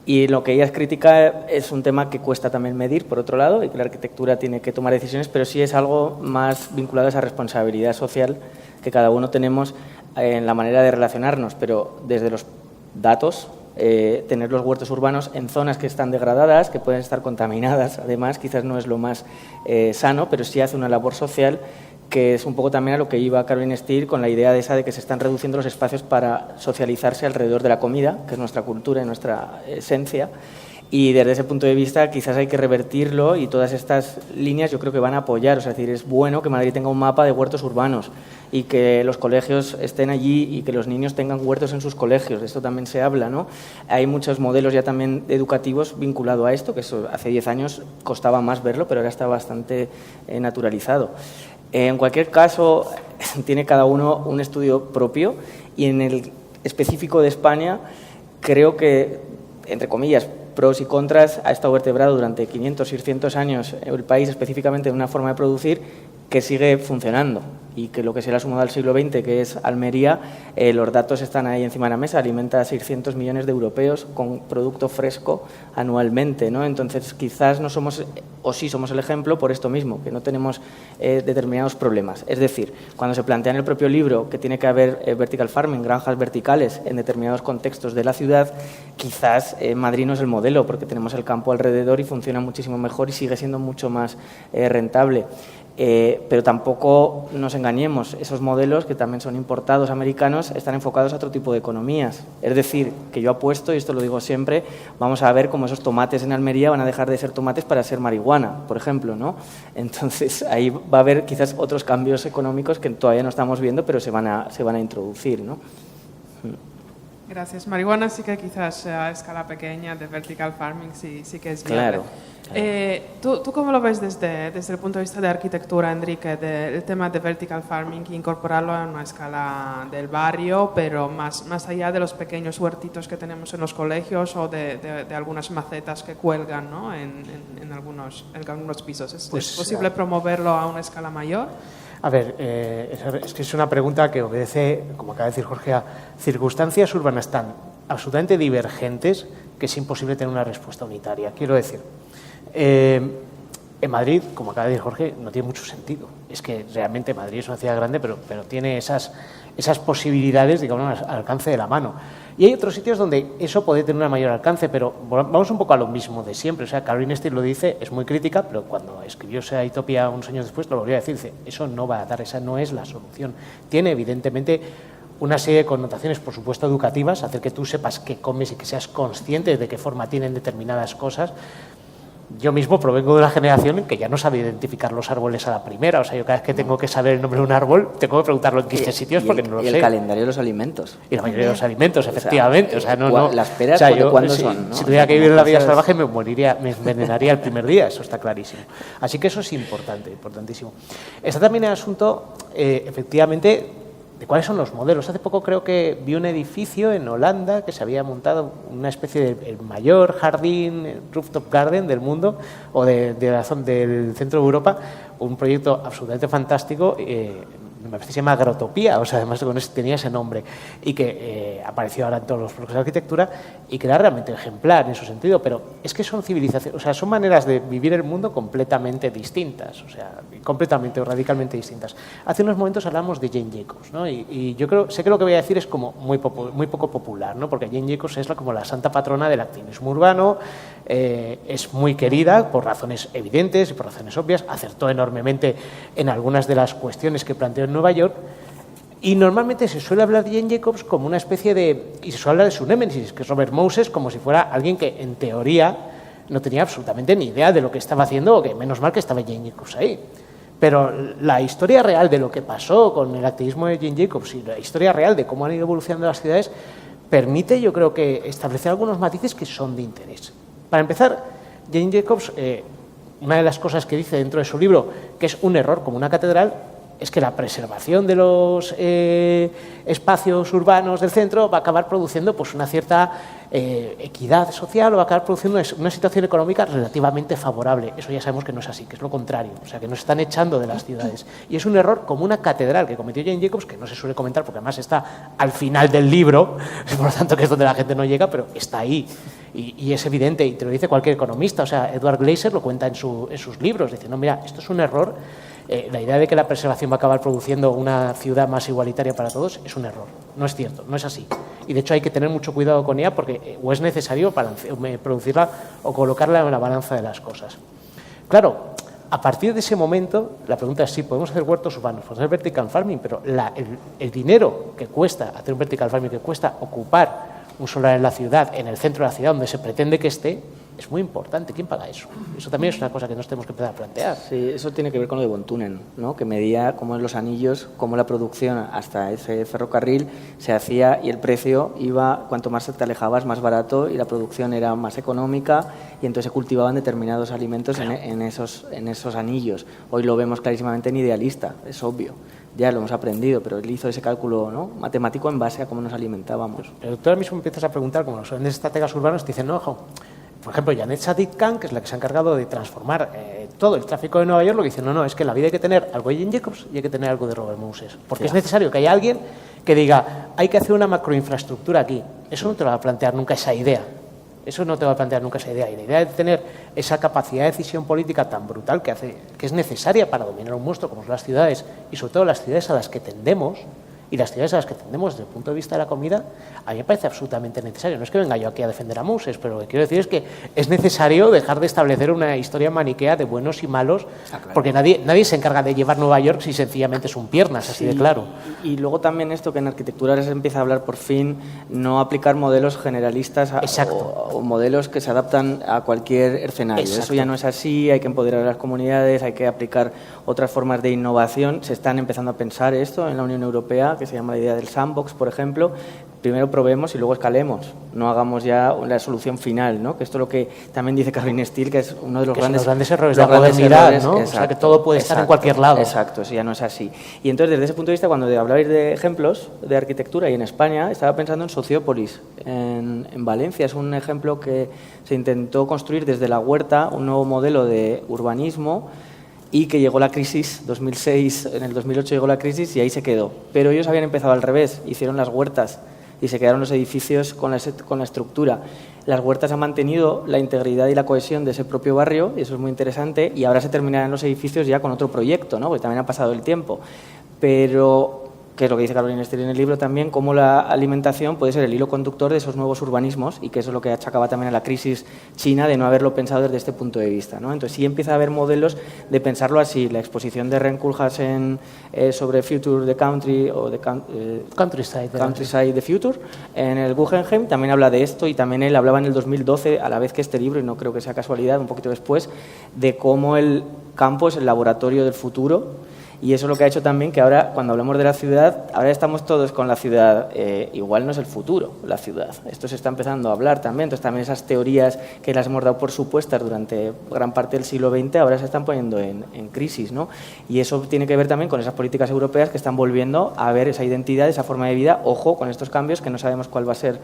Y lo que ella es crítica es un tema que cuesta también medir, por otro lado, y que la arquitectura tiene que tomar decisiones, pero sí es algo más vinculado a esa responsabilidad social que cada uno tenemos en la manera de relacionarnos, pero desde los datos, tener los huertos urbanos en zonas que están degradadas, que pueden estar contaminadas, además, quizás no es lo más sano, pero sí hace una labor social que es un poco también a lo que iba Caroline Steel con la idea de que se están reduciendo los espacios para socializarse alrededor de la comida, que es nuestra cultura y nuestra esencia. Y desde ese punto de vista quizás hay que revertirlo y todas estas líneas yo creo que van a apoyar. O sea, es decir, es bueno que Madrid tenga un mapa de huertos urbanos y que los colegios estén allí y que los niños tengan huertos en sus colegios. De esto también se habla, ¿no? Hay muchos modelos ya también educativos vinculados a esto, que eso hace 10 años costaba más verlo, pero ahora está bastante naturalizado. En cualquier caso, tiene cada uno un estudio propio y en el específico de España creo que, entre comillas, pros y contras, ha estado vertebrado durante 500, 600 años el país específicamente de una forma de producir que sigue funcionando y que lo que se le ha sumado al siglo XX, que es Almería, los datos están ahí encima de la mesa, alimenta a 600 millones de europeos con producto fresco anualmente, ¿no? Entonces, quizás no somos, o sí somos el ejemplo por esto mismo, que no tenemos determinados problemas. Es decir, cuando se plantea en el propio libro que tiene que haber vertical farming, granjas verticales en determinados contextos de la ciudad, quizás Madrid no es el modelo, porque tenemos el campo alrededor y funciona muchísimo mejor y sigue siendo mucho más rentable. Pero tampoco nos engañemos, esos modelos que también son importados americanos están enfocados a otro tipo de economías. Es decir, que yo apuesto, y esto lo digo siempre, vamos a ver cómo esos tomates en Almería van a dejar de ser tomates para ser marihuana, por ejemplo, ¿no? Entonces ahí va a haber quizás otros cambios económicos que todavía no estamos viendo, pero se van a introducir, ¿no? Gracias. Marihuana sí que quizás a escala pequeña, de vertical farming, sí que es viable. Claro. ¿Tú cómo lo ves desde el punto de vista de arquitectura, Enrique, del tema de vertical farming y incorporarlo a una escala del barrio, pero más allá de los pequeños huertitos que tenemos en los colegios o de algunas macetas que cuelgan, ¿no? en algunos pisos? ¿Es posible promoverlo a una escala mayor? A ver, es que es una pregunta que obedece, como acaba de decir Jorge, a circunstancias urbanas tan absolutamente divergentes que es imposible tener una respuesta unitaria. Quiero decir, en Madrid, como acaba de decir Jorge, no tiene mucho sentido. Es que realmente Madrid es una ciudad grande, pero tiene esas posibilidades, digamos, al alcance de la mano. Y hay otros sitios donde eso puede tener un mayor alcance, pero vamos un poco a lo mismo de siempre. O sea, Caroline Steel lo dice, es muy crítica, pero cuando escribió esa Utopía unos años después lo volvió a decir, dice, eso no va a dar, esa no es la solución. Tiene, evidentemente, una serie de connotaciones, por supuesto, educativas, hacer que tú sepas qué comes y que seas consciente de qué forma tienen determinadas cosas. Yo mismo provengo de una generación en que ya no sabe identificar los árboles a la primera. O sea, yo cada vez que tengo que saber el nombre de un árbol, tengo que preguntarlo en 15 sitios porque no lo sé. Y el calendario de los alimentos. Y la mayoría de los alimentos, efectivamente. O sea, no. Las peras, ¿cuándo son? ¿No? Si tuviera que vivir la vida salvaje, me envenenaría el primer día, eso está clarísimo. Así que eso es importante, importantísimo. Está también el asunto, efectivamente, de cuáles son los modelos. Hace poco creo que vi un edificio en Holanda que se había montado una especie de el mayor jardín, rooftop garden del mundo o de la zona del centro de Europa, un proyecto absolutamente fantástico, me parece que se llama Agrotopía, o sea, además tenía ese nombre, y que apareció ahora en todos los bloques de arquitectura, y que era realmente ejemplar en su sentido, pero es que son civilizaciones, o sea, son maneras de vivir el mundo completamente distintas, o sea, completamente o radicalmente distintas. Hace unos momentos hablamos de Jane Jacobs, ¿no? Y yo sé que lo que voy a decir es como muy poco popular, ¿no? Porque Jane Jacobs es como la santa patrona del activismo urbano, es muy querida por razones evidentes y por razones obvias, acertó enormemente en algunas de las cuestiones que planteó en Nueva York, y normalmente se suele hablar de Jane Jacobs como una especie de, y se suele hablar de su némesis, que es Robert Moses, como si fuera alguien que en teoría no tenía absolutamente ni idea de lo que estaba haciendo, o que menos mal que estaba Jane Jacobs ahí. Pero la historia real de lo que pasó con el activismo de Jane Jacobs y la historia real de cómo han ido evolucionando las ciudades permite, yo creo, que establecer algunos matices que son de interés. Para empezar, Jane Jacobs, una de las cosas que dice dentro de su libro, que es un error como una catedral, es que la preservación de los espacios urbanos del centro va a acabar produciendo pues una cierta equidad social, o va a acabar produciendo una situación económica relativamente favorable. Eso ya sabemos que no es así, que es lo contrario, o sea, que nos están echando de las ciudades. Y es un error como una catedral que cometió Jane Jacobs, que no se suele comentar porque además está al final del libro, por lo tanto que es donde la gente no llega, pero está ahí. Y es evidente, y te lo dice cualquier economista, o sea, Edward Glaeser lo cuenta en sus libros, dice, no, mira, esto es un error, la idea de que la preservación va a acabar produciendo una ciudad más igualitaria para todos es un error, no es cierto, no es así. Y de hecho hay que tener mucho cuidado con ella porque o es necesario producirla o colocarla en la balanza de las cosas. Claro, a partir de ese momento, la pregunta es si podemos hacer huertos urbanos, podemos hacer vertical farming, pero el dinero que cuesta hacer un vertical farming, que cuesta ocupar un solar en la ciudad, en el centro de la ciudad donde se pretende que esté, es muy importante. ¿Quién paga eso? Eso también es una cosa que nos tenemos que empezar a plantear. Sí, eso tiene que ver con lo de Von Thunen, ¿no? Que medía cómo en los anillos, cómo la producción hasta ese ferrocarril se hacía y el precio iba, cuanto más te alejabas, más barato, y la producción era más económica, y entonces se cultivaban determinados alimentos en esos anillos. Hoy lo vemos clarísimamente en Idealista, es obvio. Ya lo hemos aprendido, pero él hizo ese cálculo, ¿no?, matemático en base a cómo nos alimentábamos. Pero tú ahora mismo empiezas a preguntar, como los grandes estrategas urbanos, te dicen, no, ojo, por ejemplo, Janet Sadik-Khan, que es la que se ha encargado de transformar todo el tráfico de Nueva York, lo que dice, no, es que en la vida hay que tener algo de Jane Jacobs y hay que tener algo de Robert Moses. Porque es necesario que haya alguien que diga, hay que hacer una macroinfraestructura aquí. Eso no te lo va a plantear nunca esa idea. Eso no te va a plantear nunca esa idea. Y la idea de tener esa capacidad de decisión política tan brutal que es necesaria para dominar un monstruo como son las ciudades, y sobre todo las ciudades a las que tendemos, y las ciudades a las que tendemos desde el punto de vista de la comida, a mí me parece absolutamente necesario. No es que venga yo aquí a defender a Moses, pero lo que quiero decir es que es necesario dejar de establecer una historia maniquea de buenos y malos, claro, porque nadie se encarga de llevar Nueva York si sencillamente son piernas, así de claro. Y luego también esto que en arquitectura se empieza a hablar por fin, no aplicar modelos generalistas o modelos que se adaptan a cualquier escenario. Exacto. Eso ya no es así, hay que empoderar a las comunidades, hay que aplicar otras formas de innovación. Se están empezando a pensar esto en la Unión Europea, que se llama la idea del sandbox, por ejemplo. Primero probemos y luego escalemos, no hagamos ya la solución final, ¿no? Que esto es lo que también dice Caroline Steele, que es uno de los grandes errores de la modernidad, ¿no? Exacto, o sea, que todo puede estar en cualquier lado. Exacto, eso ya no es así. Y entonces, desde ese punto de vista, cuando hablabais de ejemplos de arquitectura, y en España, estaba pensando en Sociópolis, en Valencia. Es un ejemplo que se intentó construir desde la huerta, un nuevo modelo de urbanismo, y que llegó la crisis, 2006, en el 2008 llegó la crisis y ahí se quedó. Pero ellos habían empezado al revés, hicieron las huertas y se quedaron los edificios con la estructura. Las huertas han mantenido la integridad y la cohesión de ese propio barrio, y eso es muy interesante, y ahora se terminarán los edificios ya con otro proyecto, ¿no? Porque también ha pasado el tiempo. Pero, que es lo que dice Caroline Steele en el libro también, cómo la alimentación puede ser el hilo conductor de esos nuevos urbanismos, y que eso es lo que achacaba también a la crisis china de no haberlo pensado desde este punto de vista, ¿no? Entonces sí empieza a haber modelos de pensarlo así. La exposición de Ren Koolhaas sobre Future the Country o Countryside the Future en el Guggenheim también habla de esto, y también él hablaba en el 2012, a la vez que este libro, y no creo que sea casualidad, un poquito después, de cómo el campo es el laboratorio del futuro. Y eso es lo que ha hecho también que ahora, cuando hablamos de la ciudad, ahora estamos todos con la ciudad, igual no es el futuro, la ciudad. Esto se está empezando a hablar también. Entonces también esas teorías que las hemos dado por supuestas durante gran parte del siglo XX, ahora se están poniendo en crisis, ¿no? Y eso tiene que ver también con esas políticas europeas que están volviendo a ver esa identidad, esa forma de vida. Ojo con estos cambios, que no sabemos cuál va a ser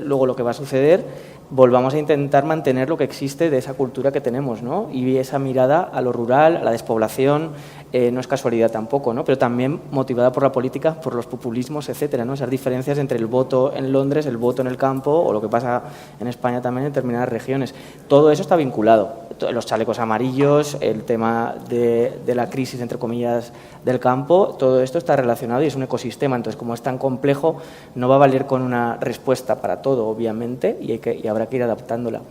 luego lo que va a suceder, volvamos a intentar mantener lo que existe de esa cultura que tenemos, ¿no? Y esa mirada a lo rural, a la despoblación, no es casualidad tampoco, ¿no? Pero también motivada por la política, por los populismos, etcétera, ¿no? Esas diferencias entre el voto en Londres, el voto en el campo o lo que pasa en España también en determinadas regiones. Todo eso está vinculado. Los chalecos amarillos, el tema de la crisis, entre comillas, del campo, todo esto está relacionado y es un ecosistema. Entonces, como es tan complejo, no va a valer con una respuesta para todo, obviamente, y habrá que ir adaptándola.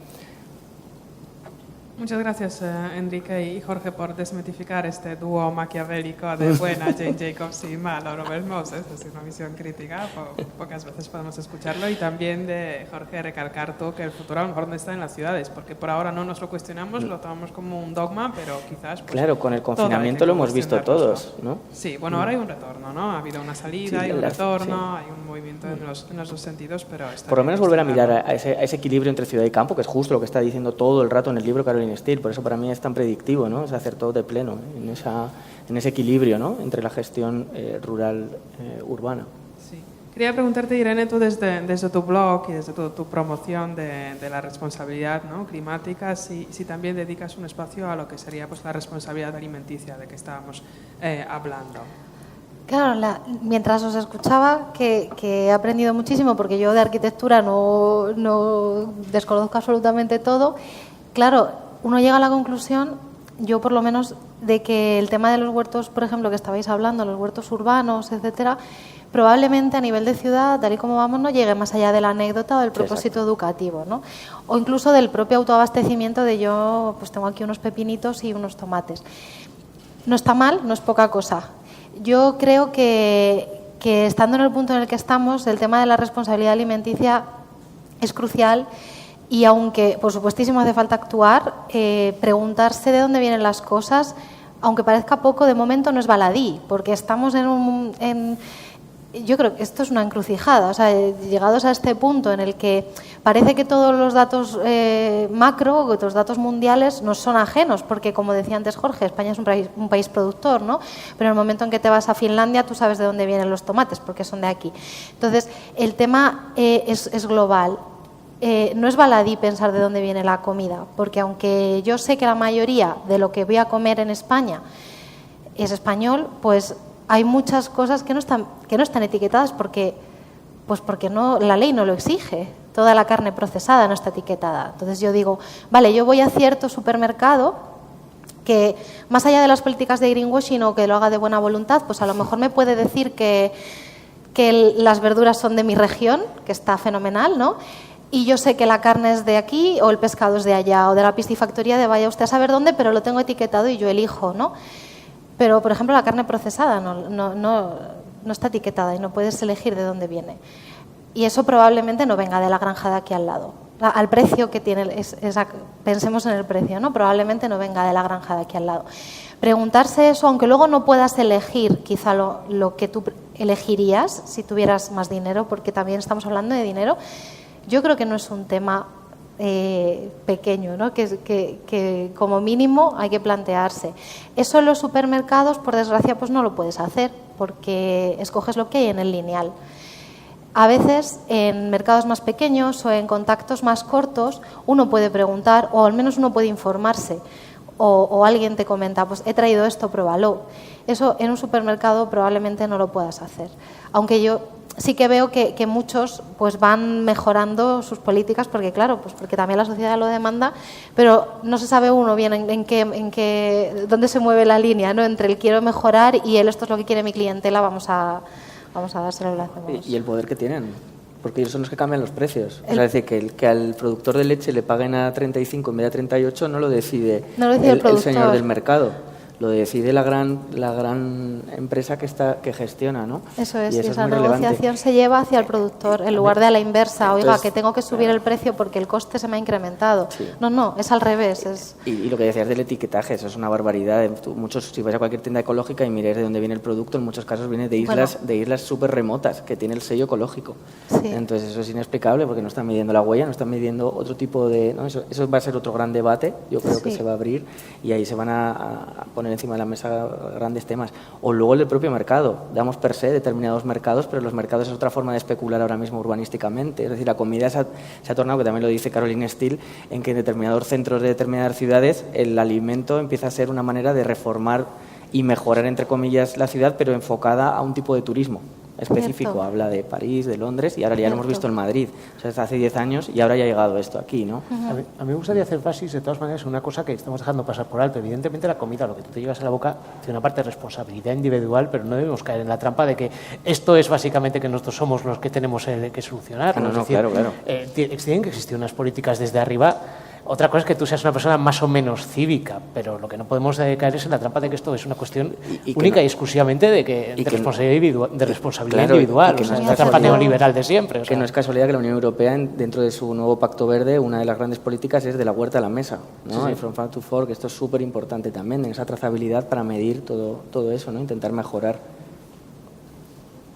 Muchas gracias, Enrique y Jorge, por desmitificar este dúo maquiavélico de buena Jane Jacobs y mala Robert Moses. Es una visión crítica, pocas veces podemos escucharlo. Y también de Jorge recalcar tú que el futuro a lo mejor no está en las ciudades, porque por ahora no nos lo cuestionamos, lo tomamos como un dogma, pero quizás... Pues, claro, con el confinamiento lo hemos visto todos, ¿no? Sí, bueno, ahora hay un retorno, ¿no? Ha habido una salida, hay un retorno, hay un movimiento en los dos sentidos, pero... Por lo menos volver a mirar a ese equilibrio entre ciudad y campo, que es justo lo que está diciendo todo el rato en el libro Caroline Steele. Por eso para mí es tan predictivo, ¿no? Es hacer todo de pleno, en ese equilibrio, ¿no? Entre la gestión rural urbana. Sí. Quería preguntarte, Irene, tú desde tu blog y desde tu promoción de la responsabilidad, ¿no?, climática, si también dedicas un espacio a lo que sería pues la responsabilidad alimenticia de que estábamos hablando. Claro, mientras os escuchaba, que he aprendido muchísimo, porque yo de arquitectura no desconozco absolutamente todo. Claro, uno llega a la conclusión, yo por lo menos, de que el tema de los huertos, por ejemplo, que estabais hablando, los huertos urbanos, etcétera, probablemente a nivel de ciudad, tal y como vamos, no llegue más allá de la anécdota o del propósito educativo, ¿no? O incluso del propio autoabastecimiento de yo, pues tengo aquí unos pepinitos y unos tomates. No está mal, no es poca cosa. Yo creo que estando en el punto en el que estamos, el tema de la responsabilidad alimenticia es crucial. Y aunque, por supuestísimo, hace falta actuar, preguntarse de dónde vienen las cosas, aunque parezca poco, de momento no es baladí, porque estamos yo creo que esto es una encrucijada. O sea, llegados a este punto en el que parece que todos los datos macro, los datos mundiales, nos son ajenos, porque, como decía antes Jorge, España es un país productor, ¿no? Pero en el momento en que te vas a Finlandia, tú sabes de dónde vienen los tomates, porque son de aquí. Entonces, el tema es global. No es baladí pensar de dónde viene la comida, porque aunque yo sé que la mayoría de lo que voy a comer en España es español, pues hay muchas cosas que no están etiquetadas porque la ley no lo exige. Toda la carne procesada no está etiquetada. Entonces yo digo, vale, yo voy a cierto supermercado que, más allá de las políticas de greenwashing o que lo haga de buena voluntad, pues a lo mejor me puede decir que las verduras son de mi región, que está fenomenal, ¿no? Y yo sé que la carne es de aquí o el pescado es de allá o de la piscifactoría de vaya usted a saber dónde, pero lo tengo etiquetado y yo elijo, ¿no? Pero, por ejemplo, la carne procesada no está etiquetada y no puedes elegir de dónde viene. Y eso probablemente no venga de la granja de aquí al lado. Al precio que tiene, pensemos en el precio, ¿no? Probablemente no venga de la granja de aquí al lado. Preguntarse eso, aunque luego no puedas elegir quizá lo que tú elegirías si tuvieras más dinero, porque también estamos hablando de dinero. Yo creo que no es un tema pequeño, ¿no? que como mínimo hay que plantearse. Eso en los supermercados, por desgracia, pues no lo puedes hacer, porque escoges lo que hay en el lineal. A veces en mercados más pequeños o en contactos más cortos uno puede preguntar, o al menos uno puede informarse, o alguien te comenta, pues he traído esto, pruébalo. Eso en un supermercado probablemente no lo puedas hacer, aunque yo sí que veo que muchos pues van mejorando sus políticas, porque claro, pues porque también la sociedad lo demanda, pero no se sabe uno bien dónde se mueve la línea, ¿no? Entre el quiero mejorar y esto es lo que quiere mi clientela, vamos a dárselo, lo hacemos. Y el poder que tienen, porque ellos son los que cambian los precios. Es decir, que al productor de leche le paguen a 35 en vez de a 38 no lo decide el señor del mercado. Lo decide la gran empresa que gestiona, ¿no? Eso es, y esa es muy negociación relevante. se lleva hacia el productor en lugar de a la inversa. Oiga, Entonces, que tengo que subir el precio porque el coste se me ha incrementado. Sí. No, es al revés. Y lo que decías del etiquetaje, eso es una barbaridad. Si vais a cualquier tienda ecológica y miréis de dónde viene el producto, en muchos casos viene de islas súper remotas, que tiene el sello ecológico. Sí. Entonces eso es inexplicable porque no están midiendo la huella, no están midiendo otro tipo de... ¿no? Eso va a ser otro gran debate, yo creo que se va a abrir y ahí se van a poner poner encima de la mesa grandes temas. O luego el del propio mercado. Damos per se determinados mercados, pero los mercados es otra forma de especular ahora mismo urbanísticamente. Es decir, la comida se ha tornado, que también lo dice Caroline Steele, en que en determinados centros de determinadas ciudades el alimento empieza a ser una manera de reformar y mejorar, entre comillas, la ciudad, pero enfocada a un tipo de turismo específico. Cierto. Habla de París, de Londres, y ahora ya lo hemos Cierto. visto en Madrid. O sea, hace 10 años y ahora ya ha llegado esto aquí, ¿no? A mí me gustaría hacer énfasis, de todas maneras, en una cosa que estamos dejando pasar por alto. Evidentemente, la comida, lo que tú te llevas a la boca, tiene una parte de responsabilidad individual, pero no debemos caer en la trampa de que esto es básicamente que nosotros somos los que tenemos que solucionar. No, Es no, decir, claro. tienen que existir unas políticas desde arriba. Otra cosa es que tú seas una persona más o menos cívica, pero lo que no podemos caer es en la trampa de que esto es una cuestión única y exclusivamente de responsabilidad claro, individual. y que O sea, no es es la trampa casualidad. neoliberal de siempre. O Que sea. no es casualidad que la Unión Europea, dentro de su nuevo Pacto Verde, una de las grandes políticas es de la huerta a la mesa, ¿no? Sí, sí. El From Farm to Fork, esto es súper importante también, en esa trazabilidad para medir todo eso, ¿no? Intentar mejorar.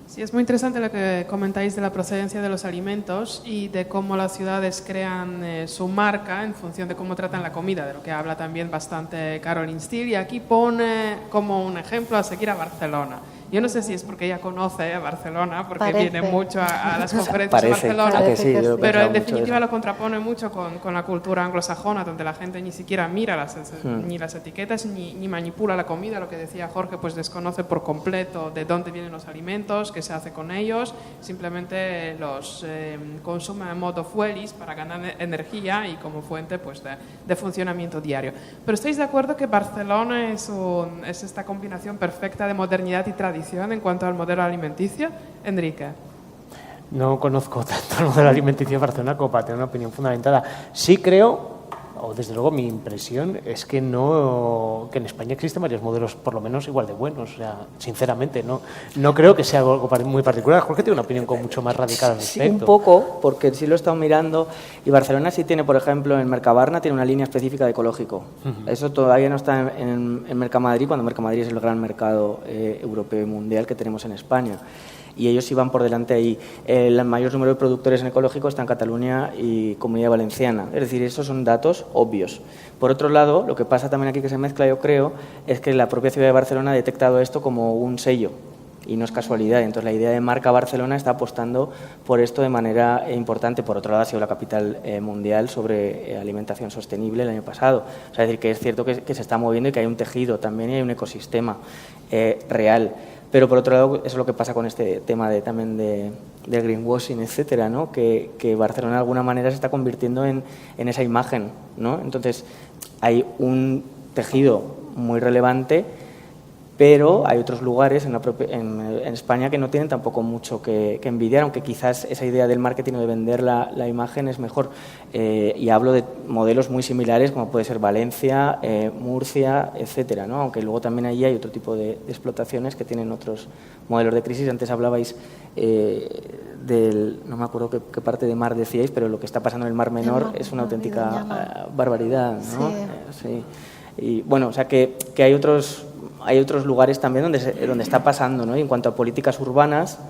Sí, es muy interesante lo que comentáis de la procedencia de los alimentos y de cómo las ciudades crean su marca en función de cómo tratan la comida, de lo que habla también bastante Caroline Steele. Y aquí pone como un ejemplo a seguir a Barcelona. Yo no sé si es porque ella conoce a Barcelona, porque Parece. viene mucho a las conferencias Parece, de Barcelona, ¿a que sí? Parece que Yo lo he sí. pero pensado en mucho definitiva eso. lo contrapone mucho con la cultura anglosajona, donde la gente ni siquiera mira ni las etiquetas ni manipula la comida. Lo que decía Jorge, pues desconoce por completo de dónde vienen los alimentos, qué se hace con ellos, simplemente los consume en modo fuelis para ganar energía y como fuente pues de funcionamiento diario. Pero ¿estáis de acuerdo que Barcelona es esta combinación perfecta de modernidad y tradición en cuanto al modelo alimenticio? Enrique. No conozco tanto el modelo alimenticio de Barcelona como para tener una opinión fundamentada. Sí creo, o desde luego mi impresión, es que que en España existen varios modelos por lo menos igual de buenos. O sea, sinceramente, no creo que sea algo muy particular. Jorge tiene una opinión mucho más radical al Sí, respecto. un poco, porque sí lo he estado mirando, y Barcelona sí tiene, por ejemplo, en Mercabarna tiene una línea específica de ecológico. Eso todavía no está en Mercamadrid, cuando Mercamadrid es el gran mercado europeo y mundial que tenemos en España. Y ellos sí van por delante ahí. El mayor número de productores en ecológico está en Cataluña y Comunidad Valenciana. Es decir, esos son datos obvios. Por otro lado, lo que pasa también aquí que se mezcla, yo creo, es que la propia ciudad de Barcelona ha detectado esto como un sello. Y no es casualidad. Entonces, la idea de marca Barcelona está apostando por esto de manera importante. Por otro lado, ha sido la capital mundial sobre alimentación sostenible el año pasado. O sea, es decir, que es cierto que se está moviendo y que hay un tejido también y hay un ecosistema real. Pero por otro lado, eso es lo que pasa con este tema también del greenwashing, etcétera, ¿no? Que Barcelona de alguna manera se está convirtiendo en esa imagen, ¿no? Entonces, hay un tejido muy relevante, pero hay otros lugares en España que no tienen tampoco mucho que envidiar, aunque quizás esa idea del marketing o de vender la imagen es mejor. Y hablo de modelos muy similares, como puede ser Valencia, Murcia, etcétera, ¿no? Aunque luego también ahí hay otro tipo de explotaciones que tienen otros modelos de crisis. Antes hablabais no me acuerdo qué parte de mar decíais, pero lo que está pasando en el Mar Menor es una auténtica barbaridad, ¿no? Sí. Y bueno, o sea que hay otros lugares también donde está pasando, ¿no? Y en cuanto a políticas urbanas,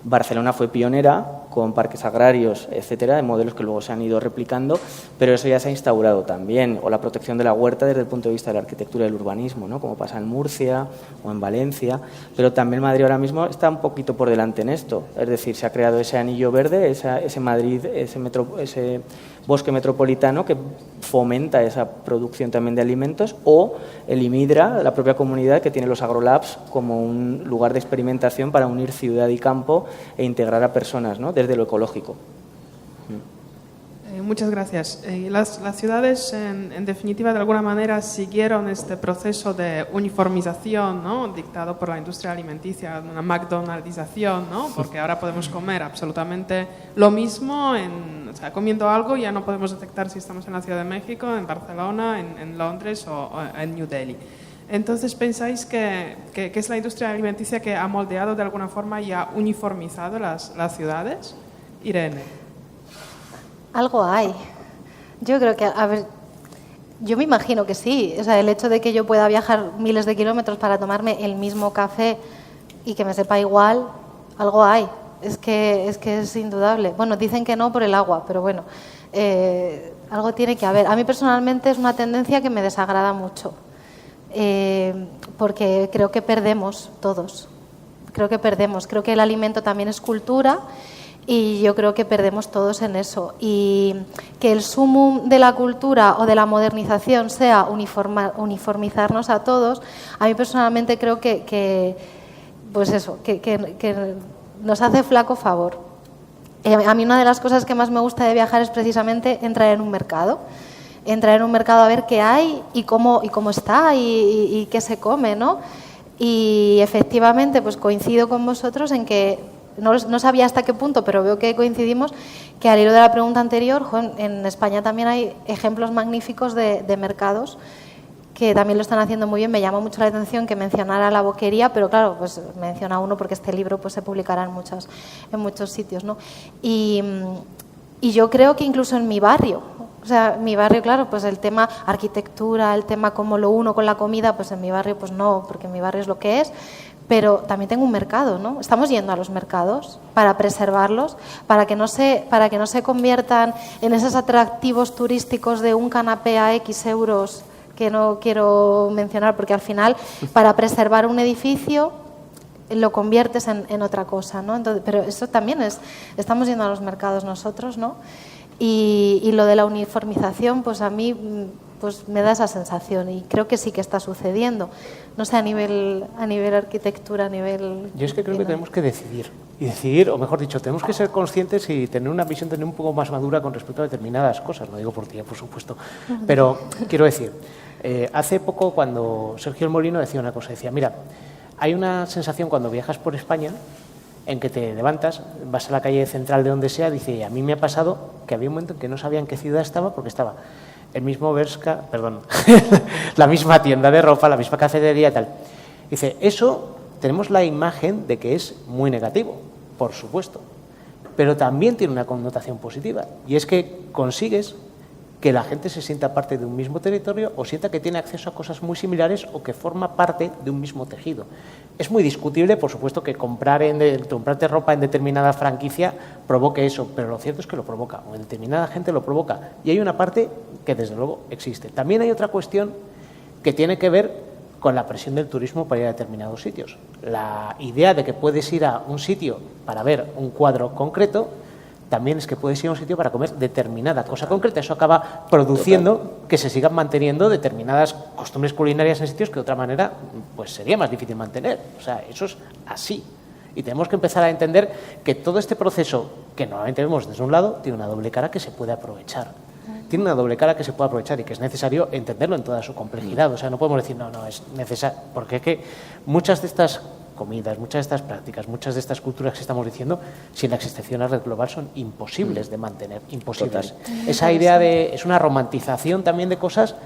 Barcelona fue pionera con parques agrarios, etcétera, de modelos que luego se han ido replicando, pero eso ya se ha instaurado también, o la protección de la huerta desde el punto de vista de la arquitectura y del urbanismo, ¿no? Como pasa en Murcia o en Valencia, pero también Madrid ahora mismo está un poquito por delante en esto, es decir, se ha creado ese anillo verde, ese Madrid, ese bosque metropolitano que fomenta esa producción también de alimentos, o el IMIDRA, la propia comunidad que tiene los agrolabs como un lugar de experimentación para unir ciudad y campo e integrar a personas, ¿no? Desde lo ecológico. Muchas gracias. Las ciudades, en definitiva, de alguna manera siguieron este proceso de uniformización, ¿no? Dictado por la industria alimenticia, una McDonaldización, ¿no? Porque ahora podemos comer absolutamente lo mismo, o sea, comiendo algo ya no podemos detectar si estamos en la Ciudad de México, en Barcelona, en Londres o en New Delhi. Entonces, ¿pensáis que es la industria alimenticia que ha moldeado de alguna forma y ha uniformizado las ciudades? Irene. Algo hay. Yo creo que, yo me imagino que sí. O sea, el hecho de que yo pueda viajar miles de kilómetros para tomarme el mismo café y que me sepa igual, algo hay. Es que es indudable. Bueno, dicen que no por el agua, pero bueno, algo tiene que haber. A mí personalmente es una tendencia que me desagrada mucho, porque creo que perdemos todos. Creo que el alimento también es cultura y yo creo que perdemos todos en eso. Y que el sumum de la cultura o de la modernización sea uniformizarnos a todos, a mí personalmente creo que nos hace flaco favor. A mí una de las cosas que más me gusta de viajar es precisamente entrar en un mercado a ver qué hay y cómo está y qué se come, ¿no? Y efectivamente pues coincido con vosotros en que no sabía hasta qué punto, pero veo que coincidimos, que al hilo de la pregunta anterior, en España también hay ejemplos magníficos de mercados que también lo están haciendo muy bien. Me llama mucho la atención que mencionara la boquería, pero claro, pues menciona uno porque este libro pues se publicará en muchos sitios, ¿no? Y yo creo que incluso en mi barrio, claro, pues el tema arquitectura, el tema cómo lo uno con la comida, pues en mi barrio pues no, porque mi barrio es lo que es, pero también tengo un mercado, ¿no? Estamos yendo a los mercados para preservarlos, para que no se conviertan en esos atractivos turísticos de un canapé a X euros, que no quiero mencionar, porque al final, para preservar un edificio, lo conviertes en otra cosa, ¿no? Entonces, pero eso también estamos yendo a los mercados nosotros, ¿no? Y lo de la uniformización, pues a mí pues me da esa sensación y creo que sí que está sucediendo. No sé, a nivel arquitectura, a nivel... Yo es que creo que tenemos que decidir, o mejor dicho, tenemos que ser conscientes y tener una visión un poco más madura con respecto a determinadas cosas. Lo digo por ti, por supuesto. Pero quiero decir, hace poco cuando Sergio El Molino decía una cosa, decía, mira, hay una sensación cuando viajas por España en que te levantas, vas a la calle central de donde sea, dice, a mí me ha pasado que había un momento en que no sabía en qué ciudad estaba porque estaba el mismo Bershka, la misma tienda de ropa, la misma cafetería y tal. Dice, eso tenemos la imagen de que es muy negativo, por supuesto, pero también tiene una connotación positiva y es que consigues que la gente se sienta parte de un mismo territorio o sienta que tiene acceso a cosas muy similares o que forma parte de un mismo tejido. Es muy discutible, por supuesto, que comprarte ropa en determinada franquicia provoque eso, pero lo cierto es que lo provoca, o en determinada gente lo provoca. Y hay una parte que, desde luego, existe. También hay otra cuestión que tiene que ver con la presión del turismo para ir a determinados sitios. La idea de que puedes ir a un sitio para ver un cuadro concreto también es que puedes ir a un sitio para comer determinada cosa concreta. Eso acaba produciendo que se sigan manteniendo determinadas costumbres culinarias en sitios que de otra manera pues sería más difícil mantener. O sea, eso es así. Y tenemos que empezar a entender que todo este proceso que normalmente vemos desde un lado tiene una doble cara que se puede aprovechar. Tiene una doble cara que se puede aprovechar y que es necesario entenderlo en toda su complejidad. O sea, no podemos decir, no, es necesario, porque es que muchas de estas comidas, muchas de estas prácticas, muchas de estas culturas que estamos diciendo, sin la existencia de una red global son imposibles de mantener, imposibles. Esa idea es una romantización también de cosas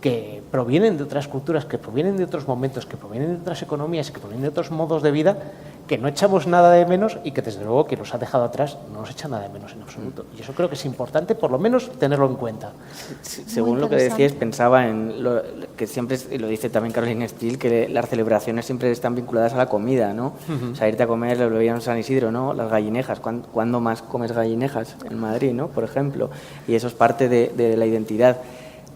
que provienen de otras culturas, que provienen de otros momentos, que provienen de otras economías, que provienen de otros modos de vida, que no echamos nada de menos y que desde luego que nos ha dejado atrás no nos echa nada de menos en absoluto. Y eso creo que es importante por lo menos tenerlo en cuenta. Según lo que decías, pensaba en lo que siempre, y lo dice también Caroline Steele, que las celebraciones siempre están vinculadas a la comida, ¿no? O sea, irte a comer, lo veíamos en San Isidro, ¿no? Las gallinejas. ¿Cuándo más comes gallinejas? En Madrid, ¿no? Por ejemplo. Y eso es parte de la identidad.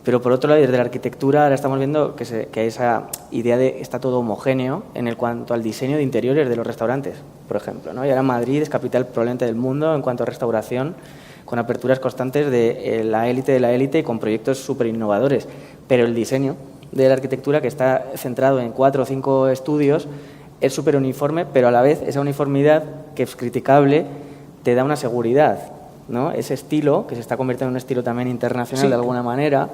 Pero por otro lado, desde la arquitectura, ahora estamos viendo que esa idea de está todo homogéneo en cuanto al diseño de interiores de los restaurantes, por ejemplo, ¿no? Y ahora Madrid es capital probablemente del mundo en cuanto a restauración, con aperturas constantes de la élite y con proyectos súper innovadores. Pero el diseño de la arquitectura, que está centrado en 4 o 5 estudios, es súper uniforme, pero a la vez esa uniformidad, que es criticable, te da una seguridad, ¿no? Ese estilo, que se está convirtiendo en un estilo también internacional de alguna manera,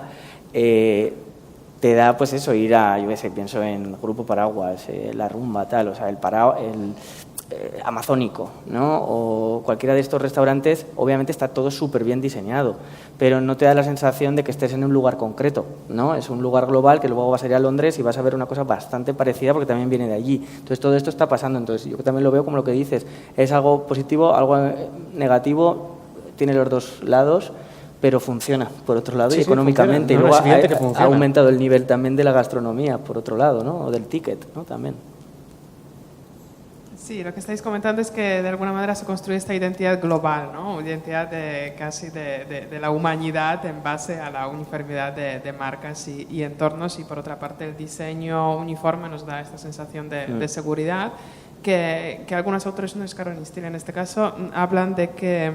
te da pues eso, ir a, yo qué sé, pienso en Grupo Paraguas, La Rumba, tal, o sea, el Amazónico, ¿no? O cualquiera de estos restaurantes, obviamente está todo súper bien diseñado, pero no te da la sensación de que estés en un lugar concreto, ¿no? Es un lugar global que luego vas a ir a Londres y vas a ver una cosa bastante parecida porque también viene de allí. Entonces todo esto está pasando, entonces yo también lo veo como lo que dices, es algo positivo, algo negativo, tiene los dos lados, pero funciona, por otro lado, y económicamente. Funciona. No, y luego ha aumentado el nivel también de la gastronomía, por otro lado, ¿no? O del ticket, ¿no? También. Sí, lo que estáis comentando es que de alguna manera se construye esta identidad global, ¿no? Identidad casi de la humanidad en base a la uniformidad de marcas y entornos, y por otra parte el diseño uniforme nos da esta sensación de seguridad que algunos autores, no es Caroline Steele en este caso, hablan de que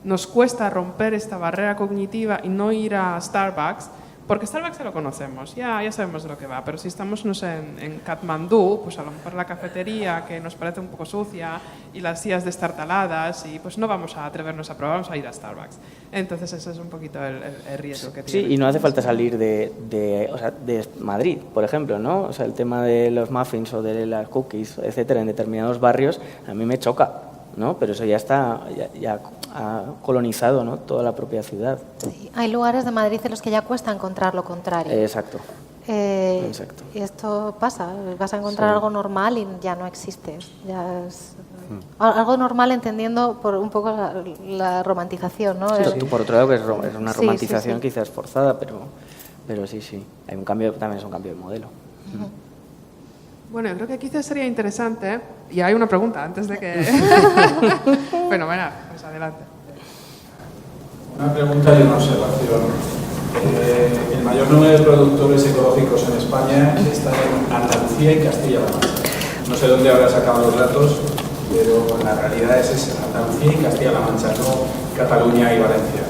nos cuesta romper esta barrera cognitiva y no ir a Starbucks, porque Starbucks ya lo conocemos, ya sabemos de lo que va, pero si estamos no sé, en Katmandú, pues a lo mejor la cafetería que nos parece un poco sucia y las sillas destartaladas, y pues no vamos a atrevernos a probar, vamos a ir a Starbucks. Entonces ese es un poquito el riesgo que tiene. Sí, y no hace falta salir de Madrid, por ejemplo, ¿no? O sea, el tema de los muffins o de las cookies, etcétera, en determinados barrios, a mí me choca, ¿no? Pero eso ya está, ya ha colonizado, ¿no?, toda la propia ciudad. Sí, hay lugares de Madrid en los que ya cuesta encontrar lo contrario. Exacto. Exacto. Y esto pasa, vas a encontrar Sí. algo normal y ya no existe. Ya es algo normal entendiendo por un poco la romantización, ¿no? Exacto. Por otro lado, que es una Sí, romantización sí, sí. quizás forzada, pero sí, hay un cambio, también es un cambio de modelo. Bueno, yo creo que quizás sería interesante, y hay una pregunta antes de que... Fenomenal, pues adelante. Una pregunta y una observación. El mayor número de productores ecológicos en España están en Andalucía y Castilla-La Mancha. No sé dónde habrá sacado los datos, pero la realidad es esa, Andalucía y Castilla-La Mancha, no Cataluña y Valencia.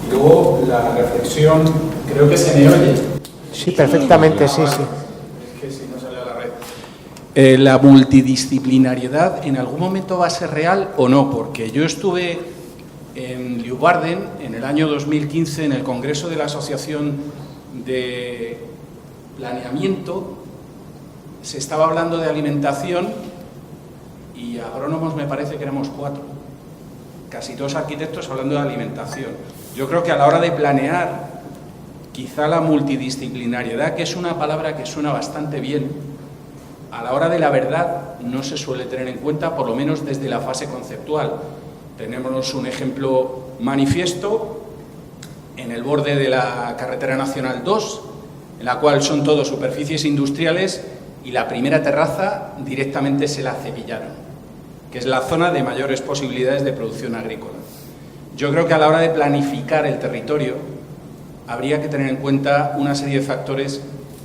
Y luego la reflexión, creo que se me oye. Sí, perfectamente, sí. Es que si no sale a la red. La multidisciplinariedad, ¿en algún momento va a ser real o no? Porque yo estuve en Leeuwarden en el año 2015 en el Congreso de la Asociación de Planeamiento. Se estaba hablando de alimentación y agrónomos me parece que éramos 4, casi todos arquitectos hablando de alimentación. Yo creo que a la hora de planear, quizá la multidisciplinariedad, que es una palabra que suena bastante bien, a la hora de la verdad no se suele tener en cuenta, por lo menos desde la fase conceptual. Tenemos un ejemplo manifiesto en el borde de la Carretera Nacional 2, en la cual son todo superficies industriales y la primera terraza directamente se la cepillaron, que es la zona de mayores posibilidades de producción agrícola. Yo creo que a la hora de planificar el territorio habría que tener en cuenta una serie de factores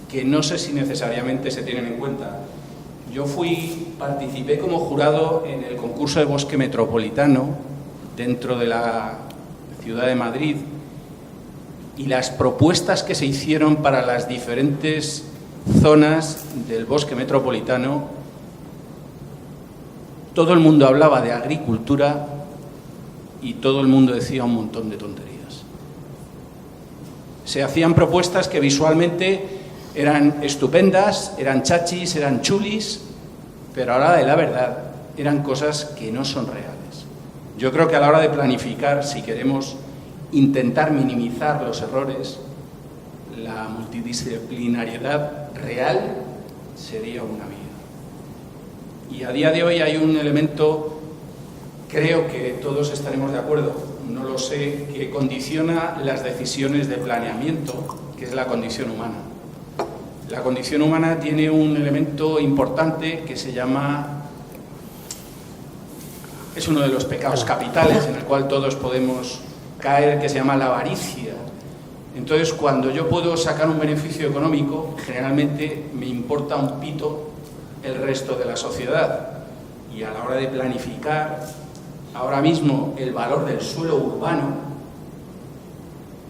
que no sé si necesariamente se tienen en cuenta. Yo participé como jurado en el concurso de bosque metropolitano dentro de la ciudad de Madrid, y las propuestas que se hicieron para las diferentes zonas del bosque metropolitano, todo el mundo hablaba de agricultura y todo el mundo decía un montón de tonterías. Se hacían propuestas que visualmente eran estupendas, eran chachis, eran chulis, pero a la hora de la verdad eran cosas que no son reales. Yo creo que a la hora de planificar, si queremos intentar minimizar los errores, la multidisciplinariedad real sería una vía. Y a día de hoy hay un elemento, creo que todos estaremos de acuerdo, no lo sé, que condiciona las decisiones de planeamiento, que es la condición humana. La condición humana tiene un elemento importante que se llama, es uno de los pecados capitales en el cual todos podemos caer, que se llama la avaricia. Entonces, cuando yo puedo sacar un beneficio económico, generalmente me importa un pito el resto de la sociedad. Y a la hora de planificar, ahora mismo el valor del suelo urbano,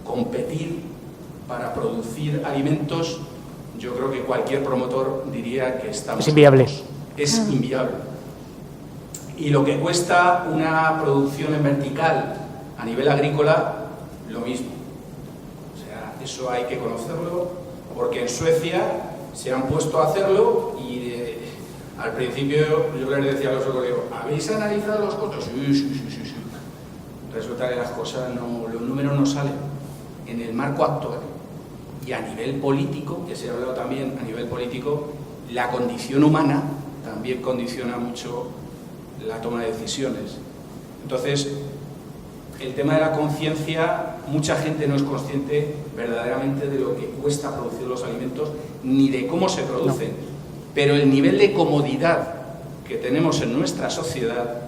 competir para producir alimentos, yo creo que cualquier promotor diría que estamos... Es inviable. Es inviable. Y lo que cuesta una producción en vertical a nivel agrícola, lo mismo. O sea, eso hay que conocerlo, porque en Suecia se han puesto a hacerlo y al principio yo les decía a los ecologos, ¿habéis analizado los costos? Sí. Resulta que las cosas los números no salen. En el marco actual y a nivel político, que se ha hablado también a nivel político, la condición humana también condiciona mucho la toma de decisiones. Entonces, el tema de la conciencia, mucha gente no es consciente verdaderamente de lo que cuesta producir los alimentos ni de cómo se producen, pero el nivel de comodidad que tenemos en nuestra sociedad,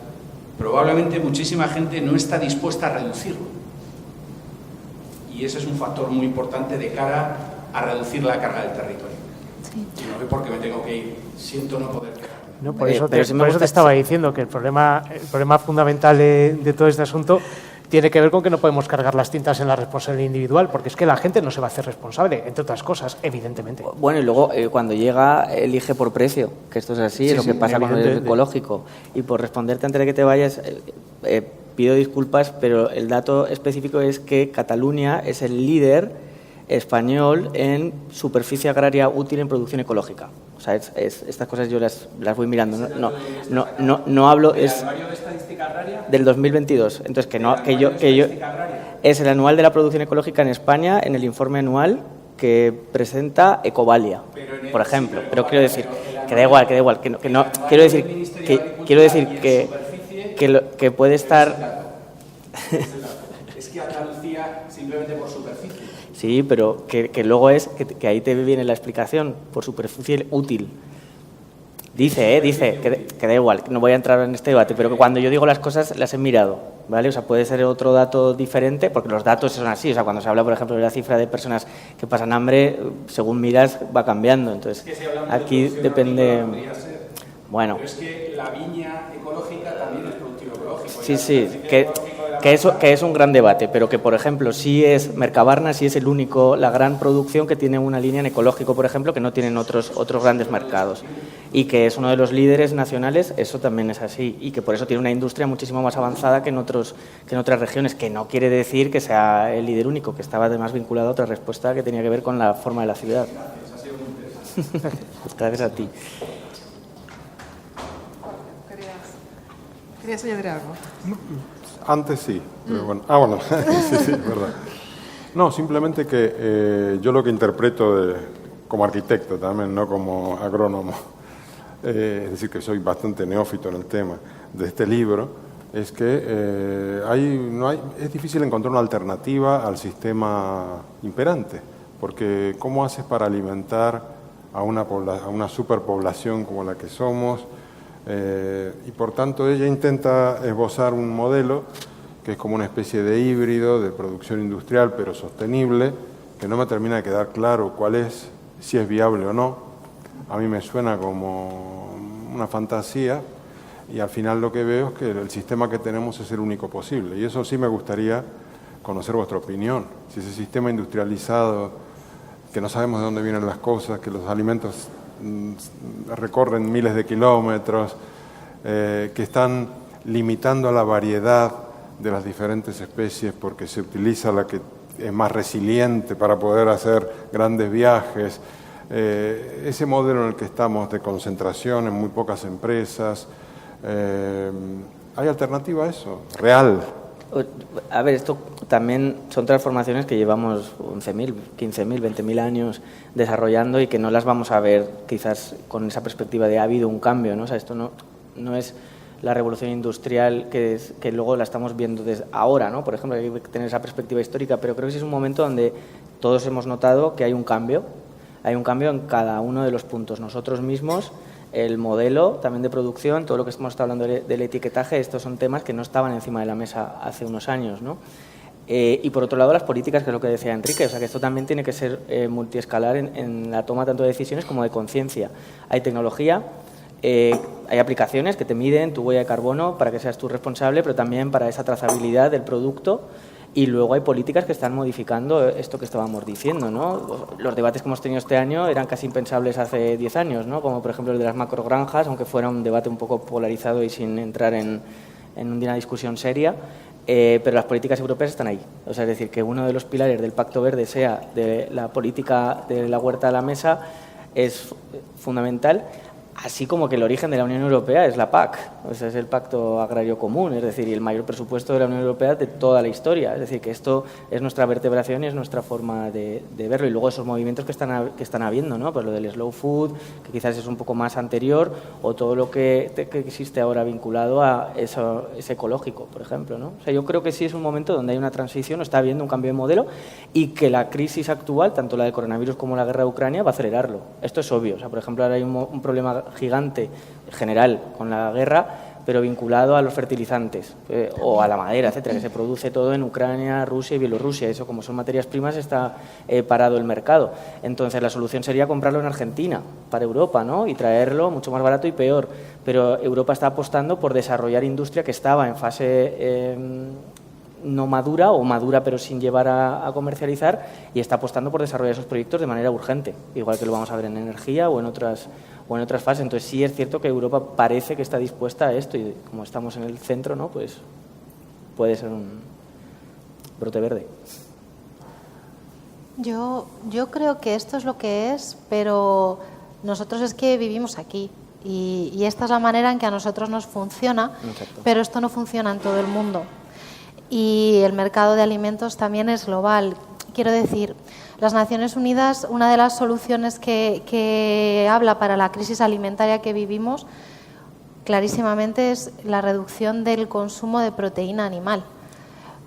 probablemente muchísima gente no está dispuesta a reducirlo. Y ese es un factor muy importante de cara a reducir la carga del territorio. Sí. Y no sé por qué me tengo que ir, siento no poder quedarme. No, por eso te estaba diciendo que el problema fundamental de todo este asunto tiene que ver con que no podemos cargar las tintas en la responsabilidad individual, porque es que la gente no se va a hacer responsable, entre otras cosas, evidentemente. Bueno, y luego cuando llega, elige por precio, que esto es así, es lo que pasa con el ecológico. Y por responderte antes de que te vayas, pido disculpas, pero el dato específico es que Cataluña es el líder español en superficie agraria útil en producción ecológica. O sea, estas cosas yo las voy mirando. No hablo es del 2022. Entonces es el anual de la producción ecológica en España en el informe anual que presenta Ecovalia, por ejemplo. Pero quiero decir que da igual, que no quiero decir que puede estar. Es que Andalucía simplemente por superficie. Sí, pero que luego es que ahí te viene la explicación, por superficie útil. Dice que da igual, no voy a entrar en este debate, pero que cuando yo digo las cosas las he mirado, ¿vale? O sea, puede ser otro dato diferente, porque los datos son así. O sea, cuando se habla, por ejemplo, de la cifra de personas que pasan hambre, según miras, va cambiando. Entonces, aquí depende. Bueno. Pero es que la viña ecológica también es productivo ecológico. Sí, que es un gran debate, pero que, por ejemplo, sí es Mercabarna, sí es la gran producción que tiene una línea en ecológico, por ejemplo, que no tienen otros grandes mercados. Y que es uno de los líderes nacionales, eso también es así. Y que por eso tiene una industria muchísimo más avanzada que en otras regiones, que no quiere decir que sea el líder único, que estaba además vinculado a otra respuesta que tenía que ver con la forma de la ciudad. Gracias, ha sido muy interesante. Gracias a ti. ¿Querías añadir algo? Antes sí, pero bueno. sí, verdad. No, simplemente que yo lo que interpreto como arquitecto también, no como agrónomo, es decir, que soy bastante neófito en el tema de este libro, es que es difícil encontrar una alternativa al sistema imperante, porque ¿cómo haces para alimentar a una superpoblación como la que somos? Y por tanto ella intenta esbozar un modelo que es como una especie de híbrido de producción industrial pero sostenible, que no me termina de quedar claro cuál es, si es viable o no. A mí me suena como una fantasía y al final lo que veo es que el sistema que tenemos es el único posible, y eso sí me gustaría conocer vuestra opinión. Si ese sistema industrializado, que no sabemos de dónde vienen las cosas, que los alimentos recorren miles de kilómetros, que están limitando la variedad de las diferentes especies porque se utiliza la que es más resiliente para poder hacer grandes viajes. Ese modelo en el que estamos de concentración en muy pocas empresas, ¿hay alternativa a eso? ¿Real? A ver, esto también son transformaciones que llevamos 11.000, 15.000, 20.000 años desarrollando y que no las vamos a ver quizás con esa perspectiva de ha habido un cambio, ¿no? O sea, esto no es la revolución industrial que luego la estamos viendo desde ahora, ¿no? Por ejemplo, hay que tener esa perspectiva histórica, pero creo que sí es un momento donde todos hemos notado que hay un cambio en cada uno de los puntos. Nosotros mismos, el modelo también de producción, todo lo que hemos estado hablando del etiquetaje, estos son temas que no estaban encima de la mesa hace unos años, ¿no? Y por otro lado, las políticas, que es lo que decía Enrique, o sea, que esto también tiene que ser multiescalar en la toma tanto de decisiones como de conciencia. Hay tecnología, hay aplicaciones que te miden tu huella de carbono para que seas tú responsable, pero también para esa trazabilidad del producto. Y luego hay políticas que están modificando esto que estábamos diciendo, ¿no? Los debates que hemos tenido este año eran casi impensables hace 10 años, ¿no? Como por ejemplo el de las macrogranjas, aunque fuera un debate un poco polarizado y sin entrar en una discusión seria, pero las políticas europeas están ahí. O sea, es decir, que uno de los pilares del Pacto Verde sea de la política de la huerta a la mesa es fundamental. Así como que el origen de la Unión Europea es la PAC, o sea, es el Pacto Agrario Común, es decir, y el mayor presupuesto de la Unión Europea de toda la historia. Es decir, que esto es nuestra vertebración y es nuestra forma de verlo. Y luego esos movimientos que están habiendo, ¿no? Pues lo del slow food, que quizás es un poco más anterior, o todo lo que existe ahora vinculado a ese ecológico, por ejemplo, ¿no? O sea, yo creo que sí es un momento donde hay una transición, está habiendo un cambio de modelo y que la crisis actual, tanto la del coronavirus como la guerra de Ucrania, va a acelerarlo. Esto es obvio. O sea, por ejemplo, ahora hay un problema gigante general con la guerra, pero vinculado a los fertilizantes o a la madera, etcétera, que se produce todo en Ucrania, Rusia y Bielorrusia. Eso, como son materias primas, está parado el mercado. Entonces, la solución sería comprarlo en Argentina, para Europa, ¿no? Y traerlo mucho más barato y peor. Pero Europa está apostando por desarrollar industria que estaba en fase no madura o madura pero sin llevar a comercializar, y está apostando por desarrollar esos proyectos de manera urgente, igual que lo vamos a ver en energía o en otras fases. Entonces sí es cierto que Europa parece que está dispuesta a esto, y como estamos en el centro, ¿no? Pues puede ser un brote verde. Yo creo que esto es lo que es, pero nosotros es que vivimos aquí y esta es la manera en que a nosotros nos funciona. Exacto. Pero esto no funciona en todo el mundo. Y el mercado de alimentos también es global. Quiero decir, las Naciones Unidas, una de las soluciones que habla para la crisis alimentaria que vivimos, clarísimamente es la reducción del consumo de proteína animal.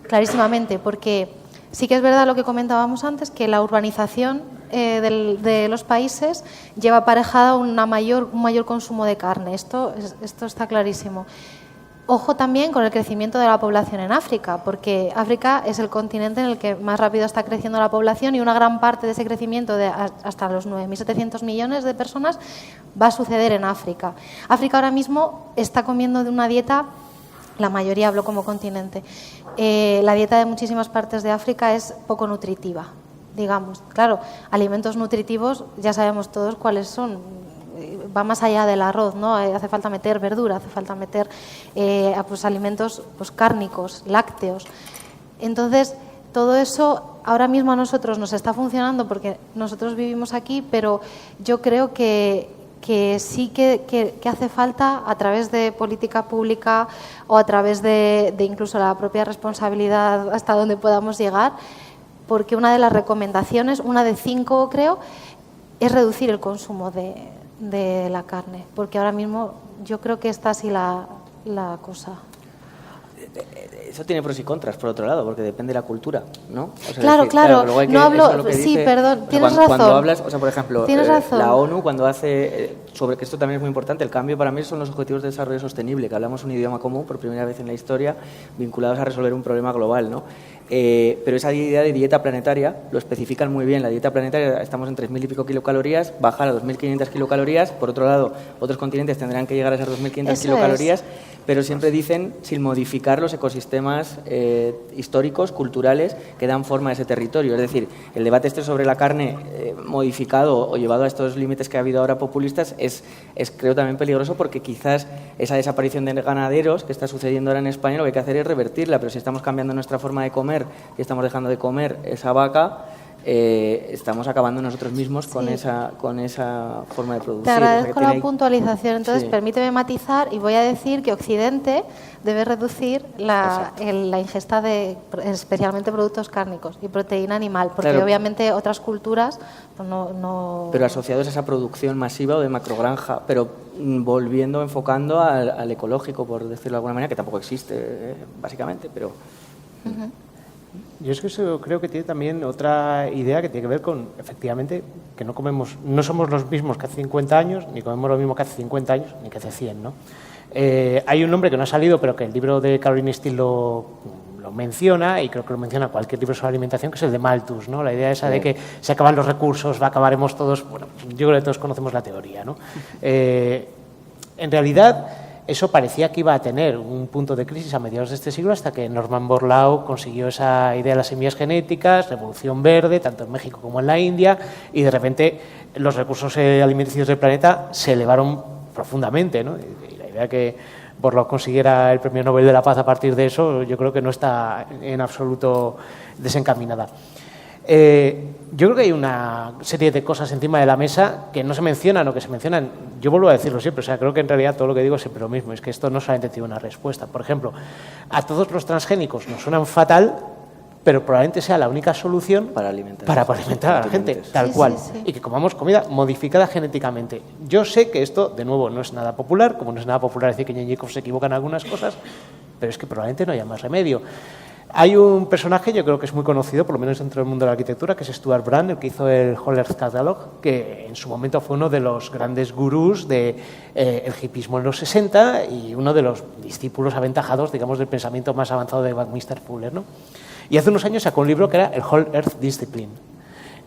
Clarísimamente, porque sí que es verdad lo que comentábamos antes, que la urbanización de los países lleva aparejada un mayor consumo de carne. Esto está clarísimo. Ojo también con el crecimiento de la población en África, porque África es el continente en el que más rápido está creciendo la población, y una gran parte de ese crecimiento de hasta los 9.700 millones de personas va a suceder en África. África ahora mismo está comiendo de una dieta, la mayoría, hablo como continente, la dieta de muchísimas partes de África es poco nutritiva, digamos. Claro, alimentos nutritivos ya sabemos todos cuáles son. Va más allá del arroz, ¿no? Hace falta meter verdura, hace falta meter pues alimentos pues cárnicos, lácteos. Entonces, todo eso ahora mismo a nosotros nos está funcionando porque nosotros vivimos aquí, pero yo creo que sí que hace falta, a través de política pública o a través de incluso la propia responsabilidad hasta donde podamos llegar, porque una de las recomendaciones, una de 5 creo, es reducir el consumo de la carne, porque ahora mismo yo creo que está así la cosa. Eso tiene pros y contras, por otro lado, porque depende de la cultura, ¿no? O sea, claro, claro. No hablo. Sí, dice, perdón, tienes razón. Cuando hablas, o sea, por ejemplo, razón. la ONU, cuando hace, sobre que esto también es muy importante, el cambio para mí son los Objetivos de Desarrollo Sostenible, que hablamos un idioma común por primera vez en la historia, vinculados a resolver un problema global, ¿no? Pero esa idea de dieta planetaria lo especifican muy bien. La dieta planetaria, estamos en 3.000 y pico kilocalorías, bajar a 2.500 kilocalorías. Por otro lado, otros continentes tendrán que llegar a esas 2.500 kilocalorías, pero siempre dicen sin modificar los ecosistemas históricos, culturales, que dan forma a ese territorio. Es decir, el debate sobre la carne modificado o llevado a estos límites que ha habido ahora populistas es creo también peligroso, porque quizás esa desaparición de ganaderos que está sucediendo ahora en España, lo que hay que hacer es revertirla, pero si estamos cambiando nuestra forma de comer y estamos dejando de comer esa vaca, estamos acabando nosotros mismos con esa forma de producir. Te agradezco la puntualización. Entonces, permíteme matizar y voy a decir que Occidente debe reducir la ingesta de especialmente productos cárnicos y proteína animal, porque obviamente otras culturas pues no... Pero asociados a esa producción masiva o de macrogranja, pero enfocando al ecológico, por decirlo de alguna manera, que tampoco existe, básicamente, pero... Uh-huh. Yo es que eso creo que tiene también otra idea que tiene que ver con, efectivamente, que no somos los mismos que hace 50 años, ni comemos lo mismo que hace 50 años, ni que hace 100, ¿no? Hay un nombre que no ha salido, pero que el libro de Caroline Steele lo menciona, y creo que lo menciona cualquier libro sobre alimentación, que es el de Malthus, ¿no? La idea esa de que se acaban los recursos, acabaremos todos... Bueno, yo creo que todos conocemos la teoría, ¿no? En realidad... Eso parecía que iba a tener un punto de crisis a mediados de este siglo, hasta que Norman Borlaug consiguió esa idea de las semillas genéticas, revolución verde, tanto en México como en la India, y de repente los recursos alimenticios del planeta se elevaron profundamente, ¿no? Y la idea que Borlaug consiguiera el Premio Nobel de la Paz a partir de eso, yo creo que no está en absoluto desencaminada. Yo creo que hay una serie de cosas encima de la mesa que no se mencionan o que se mencionan. Yo vuelvo a decirlo siempre, o sea, creo que en realidad todo lo que digo es siempre lo mismo, es que esto no solamente tiene una respuesta. Por ejemplo, a todos los transgénicos nos suenan fatal, pero probablemente sea la única solución para alimentar a la gente, tal cual. Sí. Y que comamos comida modificada genéticamente. Yo sé que esto, de nuevo, no es nada popular, como no es nada popular decir que Ñeñikov se equivoca en algunas cosas, pero es que probablemente no haya más remedio. Hay un personaje, yo creo que es muy conocido, por lo menos dentro del mundo de la arquitectura, que es Stuart Brand, el que hizo el Whole Earth Catalog, que en su momento fue uno de los grandes gurús del hippismo en los 60 y uno de los discípulos aventajados, digamos, del pensamiento más avanzado de Buckminster Fuller, ¿no? Y hace unos años sacó un libro que era el Whole Earth Discipline,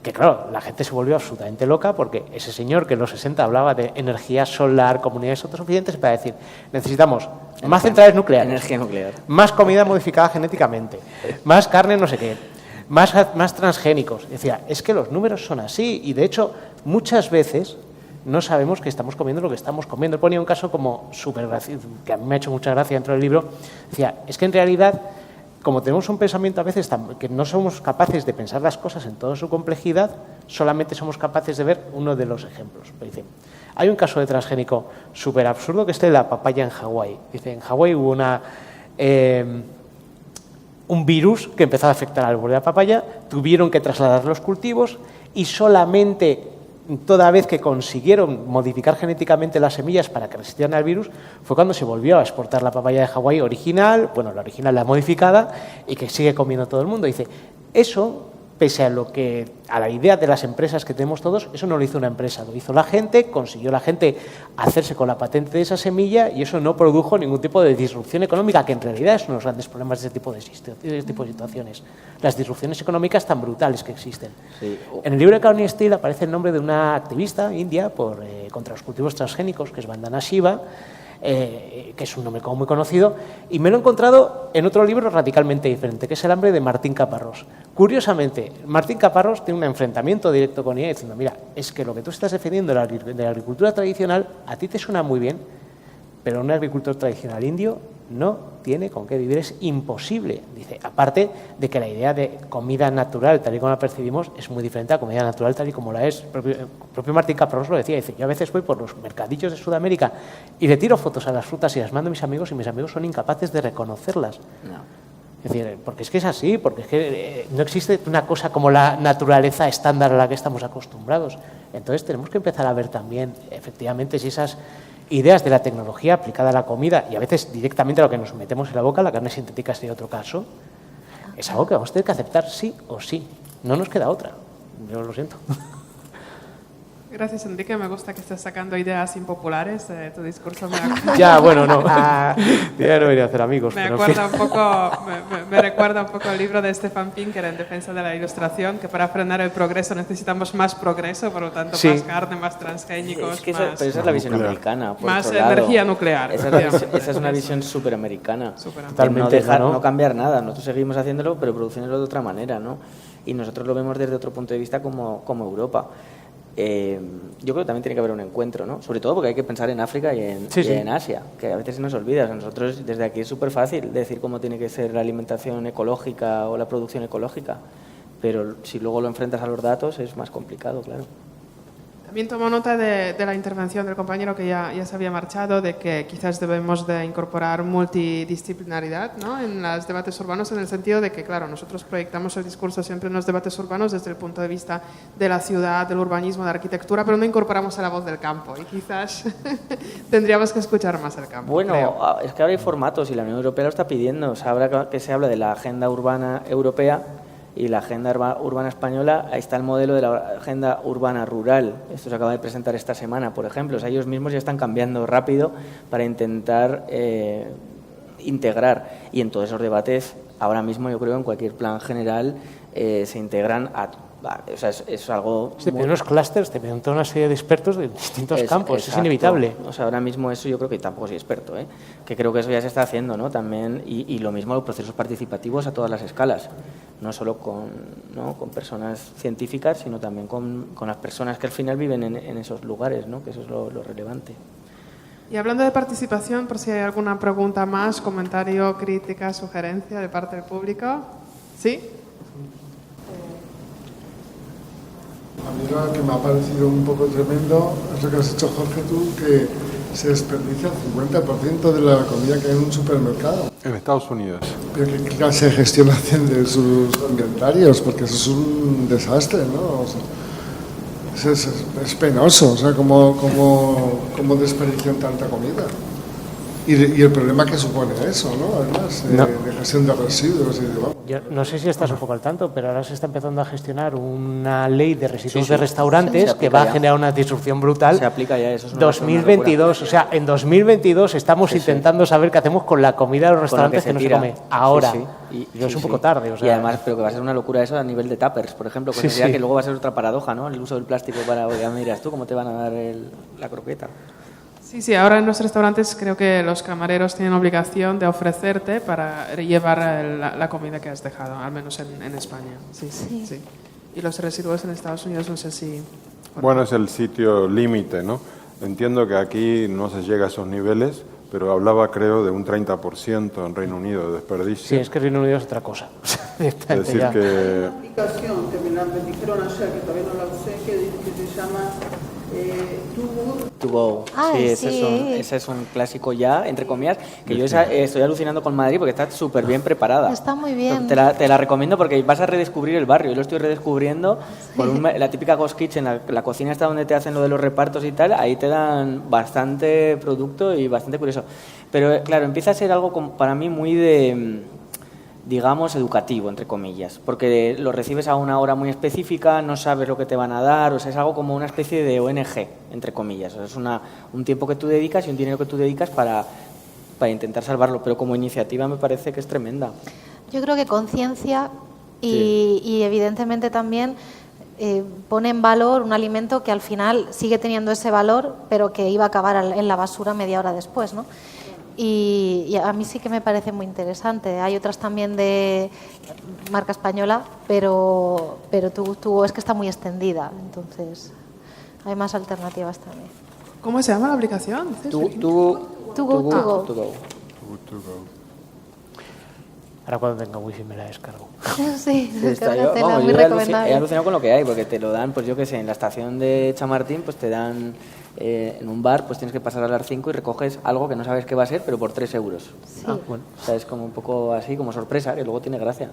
que claro, la gente se volvió absolutamente loca porque ese señor que en los 60 hablaba de energía solar, comunidades autosuficientes, para decir, necesitamos más centrales nucleares, energía nuclear, más comida modificada genéticamente, más carne no sé qué, más transgénicos. Decía, es que los números son así y de hecho muchas veces no sabemos que estamos comiendo lo que estamos comiendo. Él ponía un caso como súper gracioso, que a mí me ha hecho mucha gracia dentro del libro. Decía, es que en realidad, como tenemos un pensamiento a veces que no somos capaces de pensar las cosas en toda su complejidad, solamente somos capaces de ver uno de los ejemplos. Dice, hay un caso de transgénico súper absurdo que es de la papaya en Hawái. Dice, en Hawái hubo un virus que empezó a afectar al árbol de la papaya, tuvieron que trasladar los cultivos y solamente toda vez que consiguieron modificar genéticamente las semillas para que resistieran al virus, fue cuando se volvió a exportar la papaya de Hawái original, bueno, la original, la modificada, y que sigue comiendo todo el mundo. Dice, eso, pese a la idea de las empresas que tenemos todos, eso no lo hizo una empresa, lo hizo la gente, consiguió la gente hacerse con la patente de esa semilla y eso no produjo ningún tipo de disrupción económica, que en realidad es uno de los grandes problemas de ese tipo de situaciones. Las disrupciones económicas tan brutales que existen. Sí. En el libro de Carol Steele aparece el nombre de una activista india contra los cultivos transgénicos, que es Vandana Shiva, que es un nombre como muy conocido, y me lo he encontrado en otro libro radicalmente diferente, que es El hambre de Martín Caparrós. Curiosamente, Martín Caparrós tiene un enfrentamiento directo con ella diciendo, mira, es que lo que tú estás defendiendo de la agricultura tradicional a ti te suena muy bien, pero un agricultor tradicional indio no tiene con qué vivir, es imposible. Dice, aparte de que la idea de comida natural, tal y como la percibimos, es muy diferente a comida natural tal y como la es. El propio Martín Caparrós lo decía, dice, yo a veces voy por los mercadillos de Sudamérica y le tiro fotos a las frutas y las mando a mis amigos y mis amigos son incapaces de reconocerlas. No. Es decir, porque es que es así, porque es que no existe una cosa como la naturaleza estándar a la que estamos acostumbrados. Entonces tenemos que empezar a ver también, efectivamente, si esas ideas de la tecnología aplicada a la comida y a veces directamente a lo que nos metemos en la boca, la carne sintética sería otro caso, es algo que vamos a tener que aceptar sí o sí. No nos queda otra. Yo lo siento. Gracias, Enrique. Me gusta que estés sacando ideas impopulares. Tu discurso Ya, bueno, no. Ya no venía a hacer amigos. Me recuerda un poco el libro de Stefan Pinker en defensa de la ilustración, que para frenar el progreso necesitamos más progreso, por lo tanto, más carne, más transgénicos, pero esa es la visión americana. Más energía nuclear. Esa es una visión súper americana. Totalmente. No cambiar nada. Nosotros seguimos haciéndolo, pero produciéndolo de otra manera, ¿no? Y nosotros lo vemos desde otro punto de vista como Europa. Yo creo que también tiene que haber un encuentro, ¿no? Sobre todo porque hay que pensar en África y en Asia, que a veces se nos olvida. Nosotros desde aquí es súper fácil decir cómo tiene que ser la alimentación ecológica o la producción ecológica, pero si luego lo enfrentas a los datos es más complicado, claro. También tomo nota de la intervención del compañero que ya se había marchado, de que quizás debemos de incorporar multidisciplinaridad, ¿no?, en los debates urbanos, en el sentido de que, claro, nosotros proyectamos el discurso siempre en los debates urbanos desde el punto de vista de la ciudad, del urbanismo, de la arquitectura, pero no incorporamos a la voz del campo y quizás tendríamos que escuchar más el campo. Bueno, creo. Es que ahora hay formatos y la Unión Europea lo está pidiendo. O sea, ahora que se habla de la agenda urbana europea y la agenda urbana española, ahí está el modelo de la agenda urbana rural. Esto se acaba de presentar esta semana, por ejemplo. O sea, ellos mismos ya están cambiando rápido para intentar integrar. Y en todos esos debates, ahora mismo yo creo en cualquier plan general se integran o sea, es algo... Sí, pero unos clústeres te preguntan una serie de expertos de distintos campos, exacto. Es inevitable. O sea, ahora mismo eso yo creo que tampoco soy experto, que creo que eso ya se está haciendo, ¿no? También, y lo mismo los procesos participativos a todas las escalas, no solo con personas científicas, sino también con las personas que al final viven en esos lugares, ¿no? Que eso es lo relevante. Y hablando de participación, por si hay alguna pregunta más, comentario, crítica, sugerencia de parte del público. ¿Sí? A mí lo que me ha parecido un poco tremendo es lo que has hecho, Jorge, tú, que se desperdicia el 50% de la comida que hay en un supermercado. En Estados Unidos. Pero ¿qué clase de gestión hacen de sus inventarios? Porque eso es un desastre, ¿no? O sea, es penoso, o sea, cómo desperdician tanta comida. y el problema que supone eso, ¿no? Además, de gestión de residuos y de... Yo no sé si estás un poco al tanto, pero ahora se está empezando a gestionar una ley de residuos de restaurantes que va a generar una disrupción brutal. Se aplica ya, eso es una 2022, o sea, en 2022 estamos intentando saber qué hacemos con la comida de los restaurantes que no se come ahora. Y es un poco tarde. O sea, y además, pero que va a ser una locura eso a nivel de tuppers, por ejemplo, que que luego va a ser otra paradoja, ¿no? El uso del plástico para, ya me dirás tú, ¿cómo te van a dar la croqueta? Sí, ahora en los restaurantes creo que los camareros tienen obligación de ofrecerte para llevar la comida que has dejado, al menos en España. Sí. Y los residuos en Estados Unidos no sé si... Bueno, es el sitio límite, ¿no? Entiendo que aquí no se llega a esos niveles, pero hablaba, creo, de un 30% en Reino Unido de desperdicio. Sí, es que Reino Unido es otra cosa. Es decir, que... Una aplicación que me dijeron ayer, que todavía no la usé, que se llama... To Go. Ese es un clásico ya, entre comillas, que yo estoy alucinando con Madrid porque está súper bien preparada. Está muy bien. Te la recomiendo porque vas a redescubrir el barrio. Yo lo estoy redescubriendo por la típica Ghost Kitchen, la cocina está donde te hacen lo de los repartos y tal, ahí te dan bastante producto y bastante curioso. Pero claro, empieza a ser algo para mí muy de... digamos, educativo, entre comillas, porque lo recibes a una hora muy específica, no sabes lo que te van a dar, o sea, es algo como una especie de ONG, entre comillas, o sea, es un tiempo que tú dedicas y un dinero que tú dedicas para intentar salvarlo, pero como iniciativa me parece que es tremenda. Yo creo que conciencia y evidentemente también pone en valor un alimento que al final sigue teniendo ese valor, pero que iba a acabar en la basura media hora después, ¿no? Y a mí sí que me parece muy interesante. Hay otras también de marca española, pero tú es que está muy extendida, entonces hay más alternativas también. ¿Cómo se llama la aplicación? To Go. Ahora cuando tenga wifi me la descargo. Sí, muy recomendable. He alucinado con lo que hay, porque te lo dan, pues yo qué sé, en la estación de Chamartín, pues te dan... en un bar, pues tienes que pasar a las 5 y recoges algo que no sabes qué va a ser, pero por 3 euros. Sí. Bueno, o sea, es como un poco así, como sorpresa, que luego tiene gracia.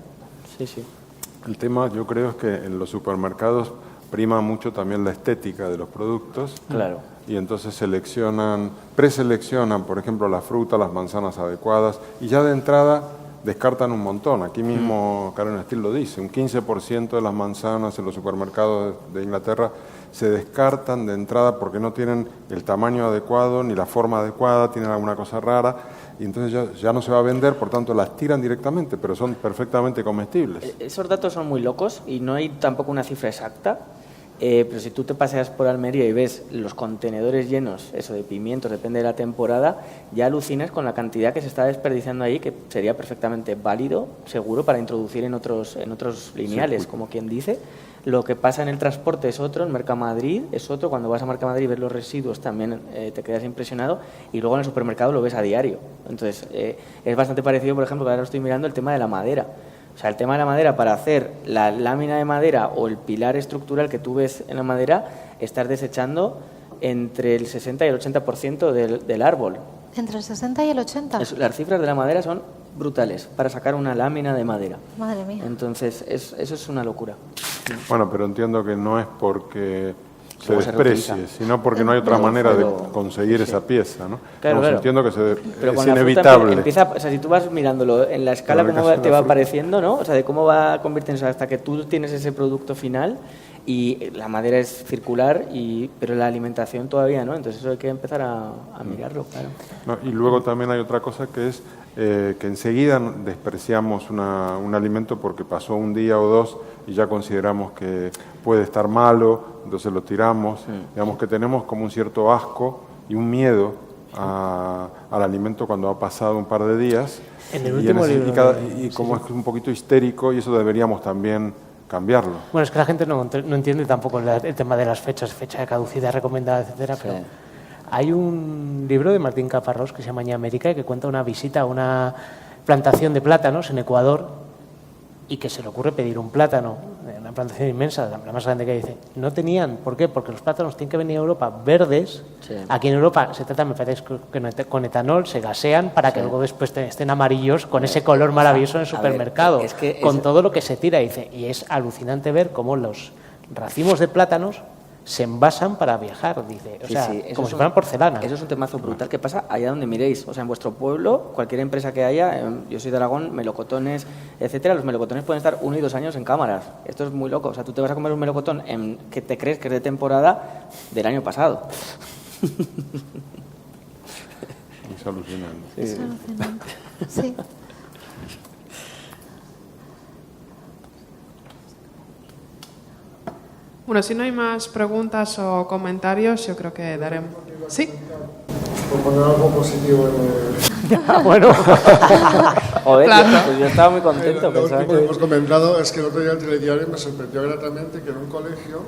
Sí. El tema, yo creo, es que en los supermercados prima mucho también la estética de los productos. Claro. Y entonces preseleccionan, por ejemplo, la fruta, las manzanas adecuadas, y ya de entrada descartan un montón. Aquí mismo Karen Steele lo dice, un 15% de las manzanas en los supermercados de Inglaterra se descartan de entrada porque no tienen el tamaño adecuado ni la forma adecuada, tienen alguna cosa rara, y entonces ya no se va a vender, por tanto las tiran directamente, pero son perfectamente comestibles. Esos datos son muy locos y no hay tampoco una cifra exacta, pero si tú te paseas por Almería y ves los contenedores llenos, eso de pimientos, depende de la temporada, ya alucinas con la cantidad que se está desperdiciando ahí, que sería perfectamente válido, seguro, para introducir en otros lineales, como quien dice. Lo que pasa en el transporte es otro, en Mercamadrid es otro, cuando vas a Mercamadrid y ves los residuos también te quedas impresionado, y luego en el supermercado lo ves a diario. Entonces, es bastante parecido, por ejemplo, que ahora estoy mirando el tema de la madera. O sea, el tema de la madera, para hacer la lámina de madera o el pilar estructural que tú ves en la madera, estás desechando entre el 60 y el 80% del árbol. ¿Entre el 60 y el 80? Las cifras de la madera son brutales para sacar una lámina de madera. Madre mía. Entonces, eso es una locura. Bueno, pero entiendo que no es porque se desprecie, sino porque no hay otra manera de conseguir esa pieza, ¿no? Claro. Entiendo que pero es inevitable. O sea, si tú vas mirándolo en la escala, cómo te va apareciendo, ¿no? O sea, de cómo va convirtiéndose hasta que tú tienes ese producto final, y la madera es circular, pero la alimentación todavía no, entonces eso hay que empezar a mirarlo, claro. No, y luego también hay otra cosa que es que enseguida despreciamos un alimento porque pasó un día o dos y ya consideramos que puede estar malo, entonces lo tiramos. Digamos que tenemos como un cierto asco y un miedo al alimento cuando ha pasado un par de días. En el último libro. Y como es un poquito histérico, y eso deberíamos también cambiarlo. Bueno, es que la gente no entiende tampoco el tema de las fechas, fecha de caducidad recomendada, etcétera, pero hay un libro de Martín Caparrós que se llama Ña América, que cuenta una visita a una plantación de plátanos en Ecuador, y que se le ocurre pedir un plátano, una plantación inmensa, la más grande que dice. No tenían, ¿por qué? Porque los plátanos tienen que venir a Europa verdes. Sí. Aquí en Europa se trata, me parece, que con etanol se gasean para que luego después estén amarillos con ese color maravilloso en el supermercado, con todo lo que se tira, dice. Y es alucinante ver cómo los racimos de plátanos se envasan para viajar, dice. O Sí, sea, sí, eso como es si fueran porcelana. Eso es un temazo brutal que pasa allá donde miréis. O sea, en vuestro pueblo, cualquier empresa que haya, yo soy de Aragón, melocotones, etcétera, los melocotones pueden estar 1 y 2 años en cámaras. Esto es muy loco. O sea, tú te vas a comer un melocotón que te crees que es de temporada del año pasado. Es alucinante. Es alucinante. Sí. Bueno, si no hay más preguntas o comentarios, yo creo que daremos... Sí. Por poner algo positivo en el... Bueno. Joder, Claro. pues yo estaba muy contento. Lo Pensaba último que que... hemos comentado es que el otro día el telediario me sorprendió gratamente que en un colegio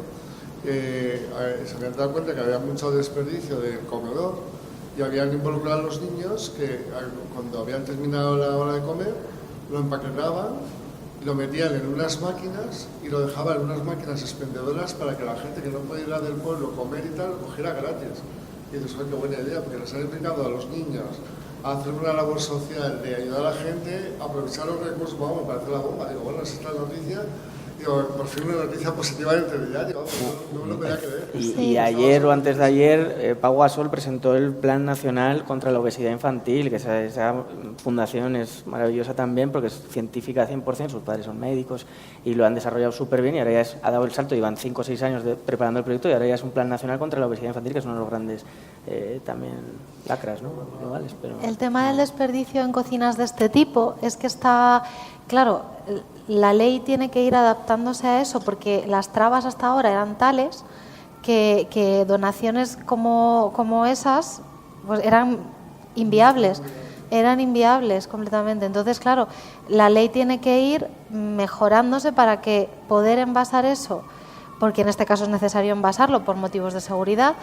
se habían dado cuenta que había mucho desperdicio de comedor y habían involucrado a los niños que cuando habían terminado la hora de comer lo empaquetaban, lo metían en unas máquinas y lo dejaban en unas máquinas expendedoras para que la gente que no podía ir del pueblo comer y tal, lo cogiera gratis. Y dices, qué buena idea, porque les han explicado a los niños a hacer una labor social de ayudar a la gente a aprovechar los recursos. Vamos, me parece la bomba. Digo, bueno, esta es la noticia. Digo, por fin una noticia positiva en el telediario. No me lo podía creer. Y ayer o antes de ayer, Pau Gasol presentó el Plan Nacional contra la Obesidad Infantil, que esa fundación es maravillosa también porque es científica 100%, sus padres son médicos y lo han desarrollado súper bien y ahora ya ha dado el salto, llevan 5 o 6 años preparando el proyecto y ahora ya es un Plan Nacional contra la Obesidad Infantil, que es uno de los grandes también lacras, ¿no? Globales, pero... El tema del desperdicio en cocinas de este tipo es que está, claro, la ley tiene que ir adaptándose a eso porque las trabas hasta ahora eran tales que donaciones como esas pues eran inviables completamente. Entonces, claro, la ley tiene que ir mejorándose para que poder envasar eso, porque en este caso es necesario envasarlo por motivos de seguridad,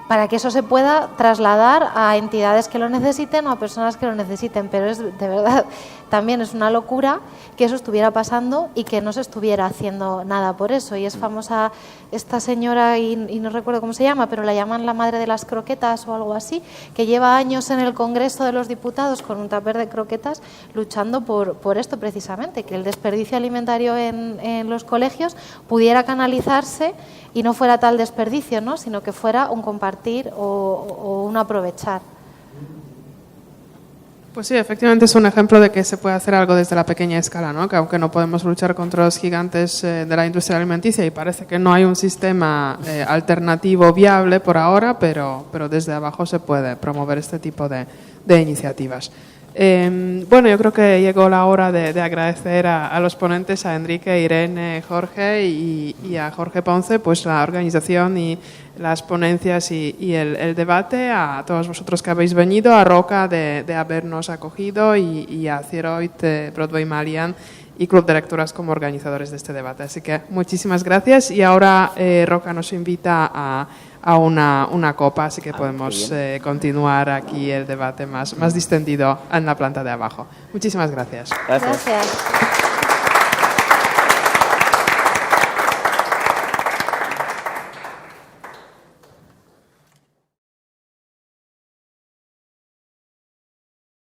para que eso se pueda trasladar a entidades que lo necesiten o a personas que lo necesiten. Pero es de verdad, también es una locura que eso estuviera pasando y que no se estuviera haciendo nada por eso. Y es famosa esta señora, y no recuerdo cómo se llama, pero la llaman la madre de las croquetas o algo así, que lleva años en el Congreso de los Diputados con un tupper de croquetas luchando por esto precisamente, que el desperdicio alimentario en los colegios pudiera canalizarse y no fuera tal desperdicio, ¿no? Sino que fuera un compartir o un aprovechar. Pues sí, efectivamente es un ejemplo de que se puede hacer algo desde la pequeña escala, ¿no? Que aunque no podemos luchar contra los gigantes de la industria alimenticia y parece que no hay un sistema alternativo viable por ahora, pero desde abajo se puede promover este tipo de iniciativas. Bueno, yo creo que llegó la hora de agradecer a los ponentes, a Enrique, Irene, Jorge y a Jorge Ponce, pues la organización y las ponencias y el debate, a todos vosotros que habéis venido, a Roca de habernos acogido y a Cieroid, Broadway Marian y Club de Lecturas como organizadores de este debate. Así que muchísimas gracias y ahora Roca nos invita a una copa, así que podemos continuar aquí el debate más distendido en la planta de abajo. Muchísimas gracias. Gracias. Gracias.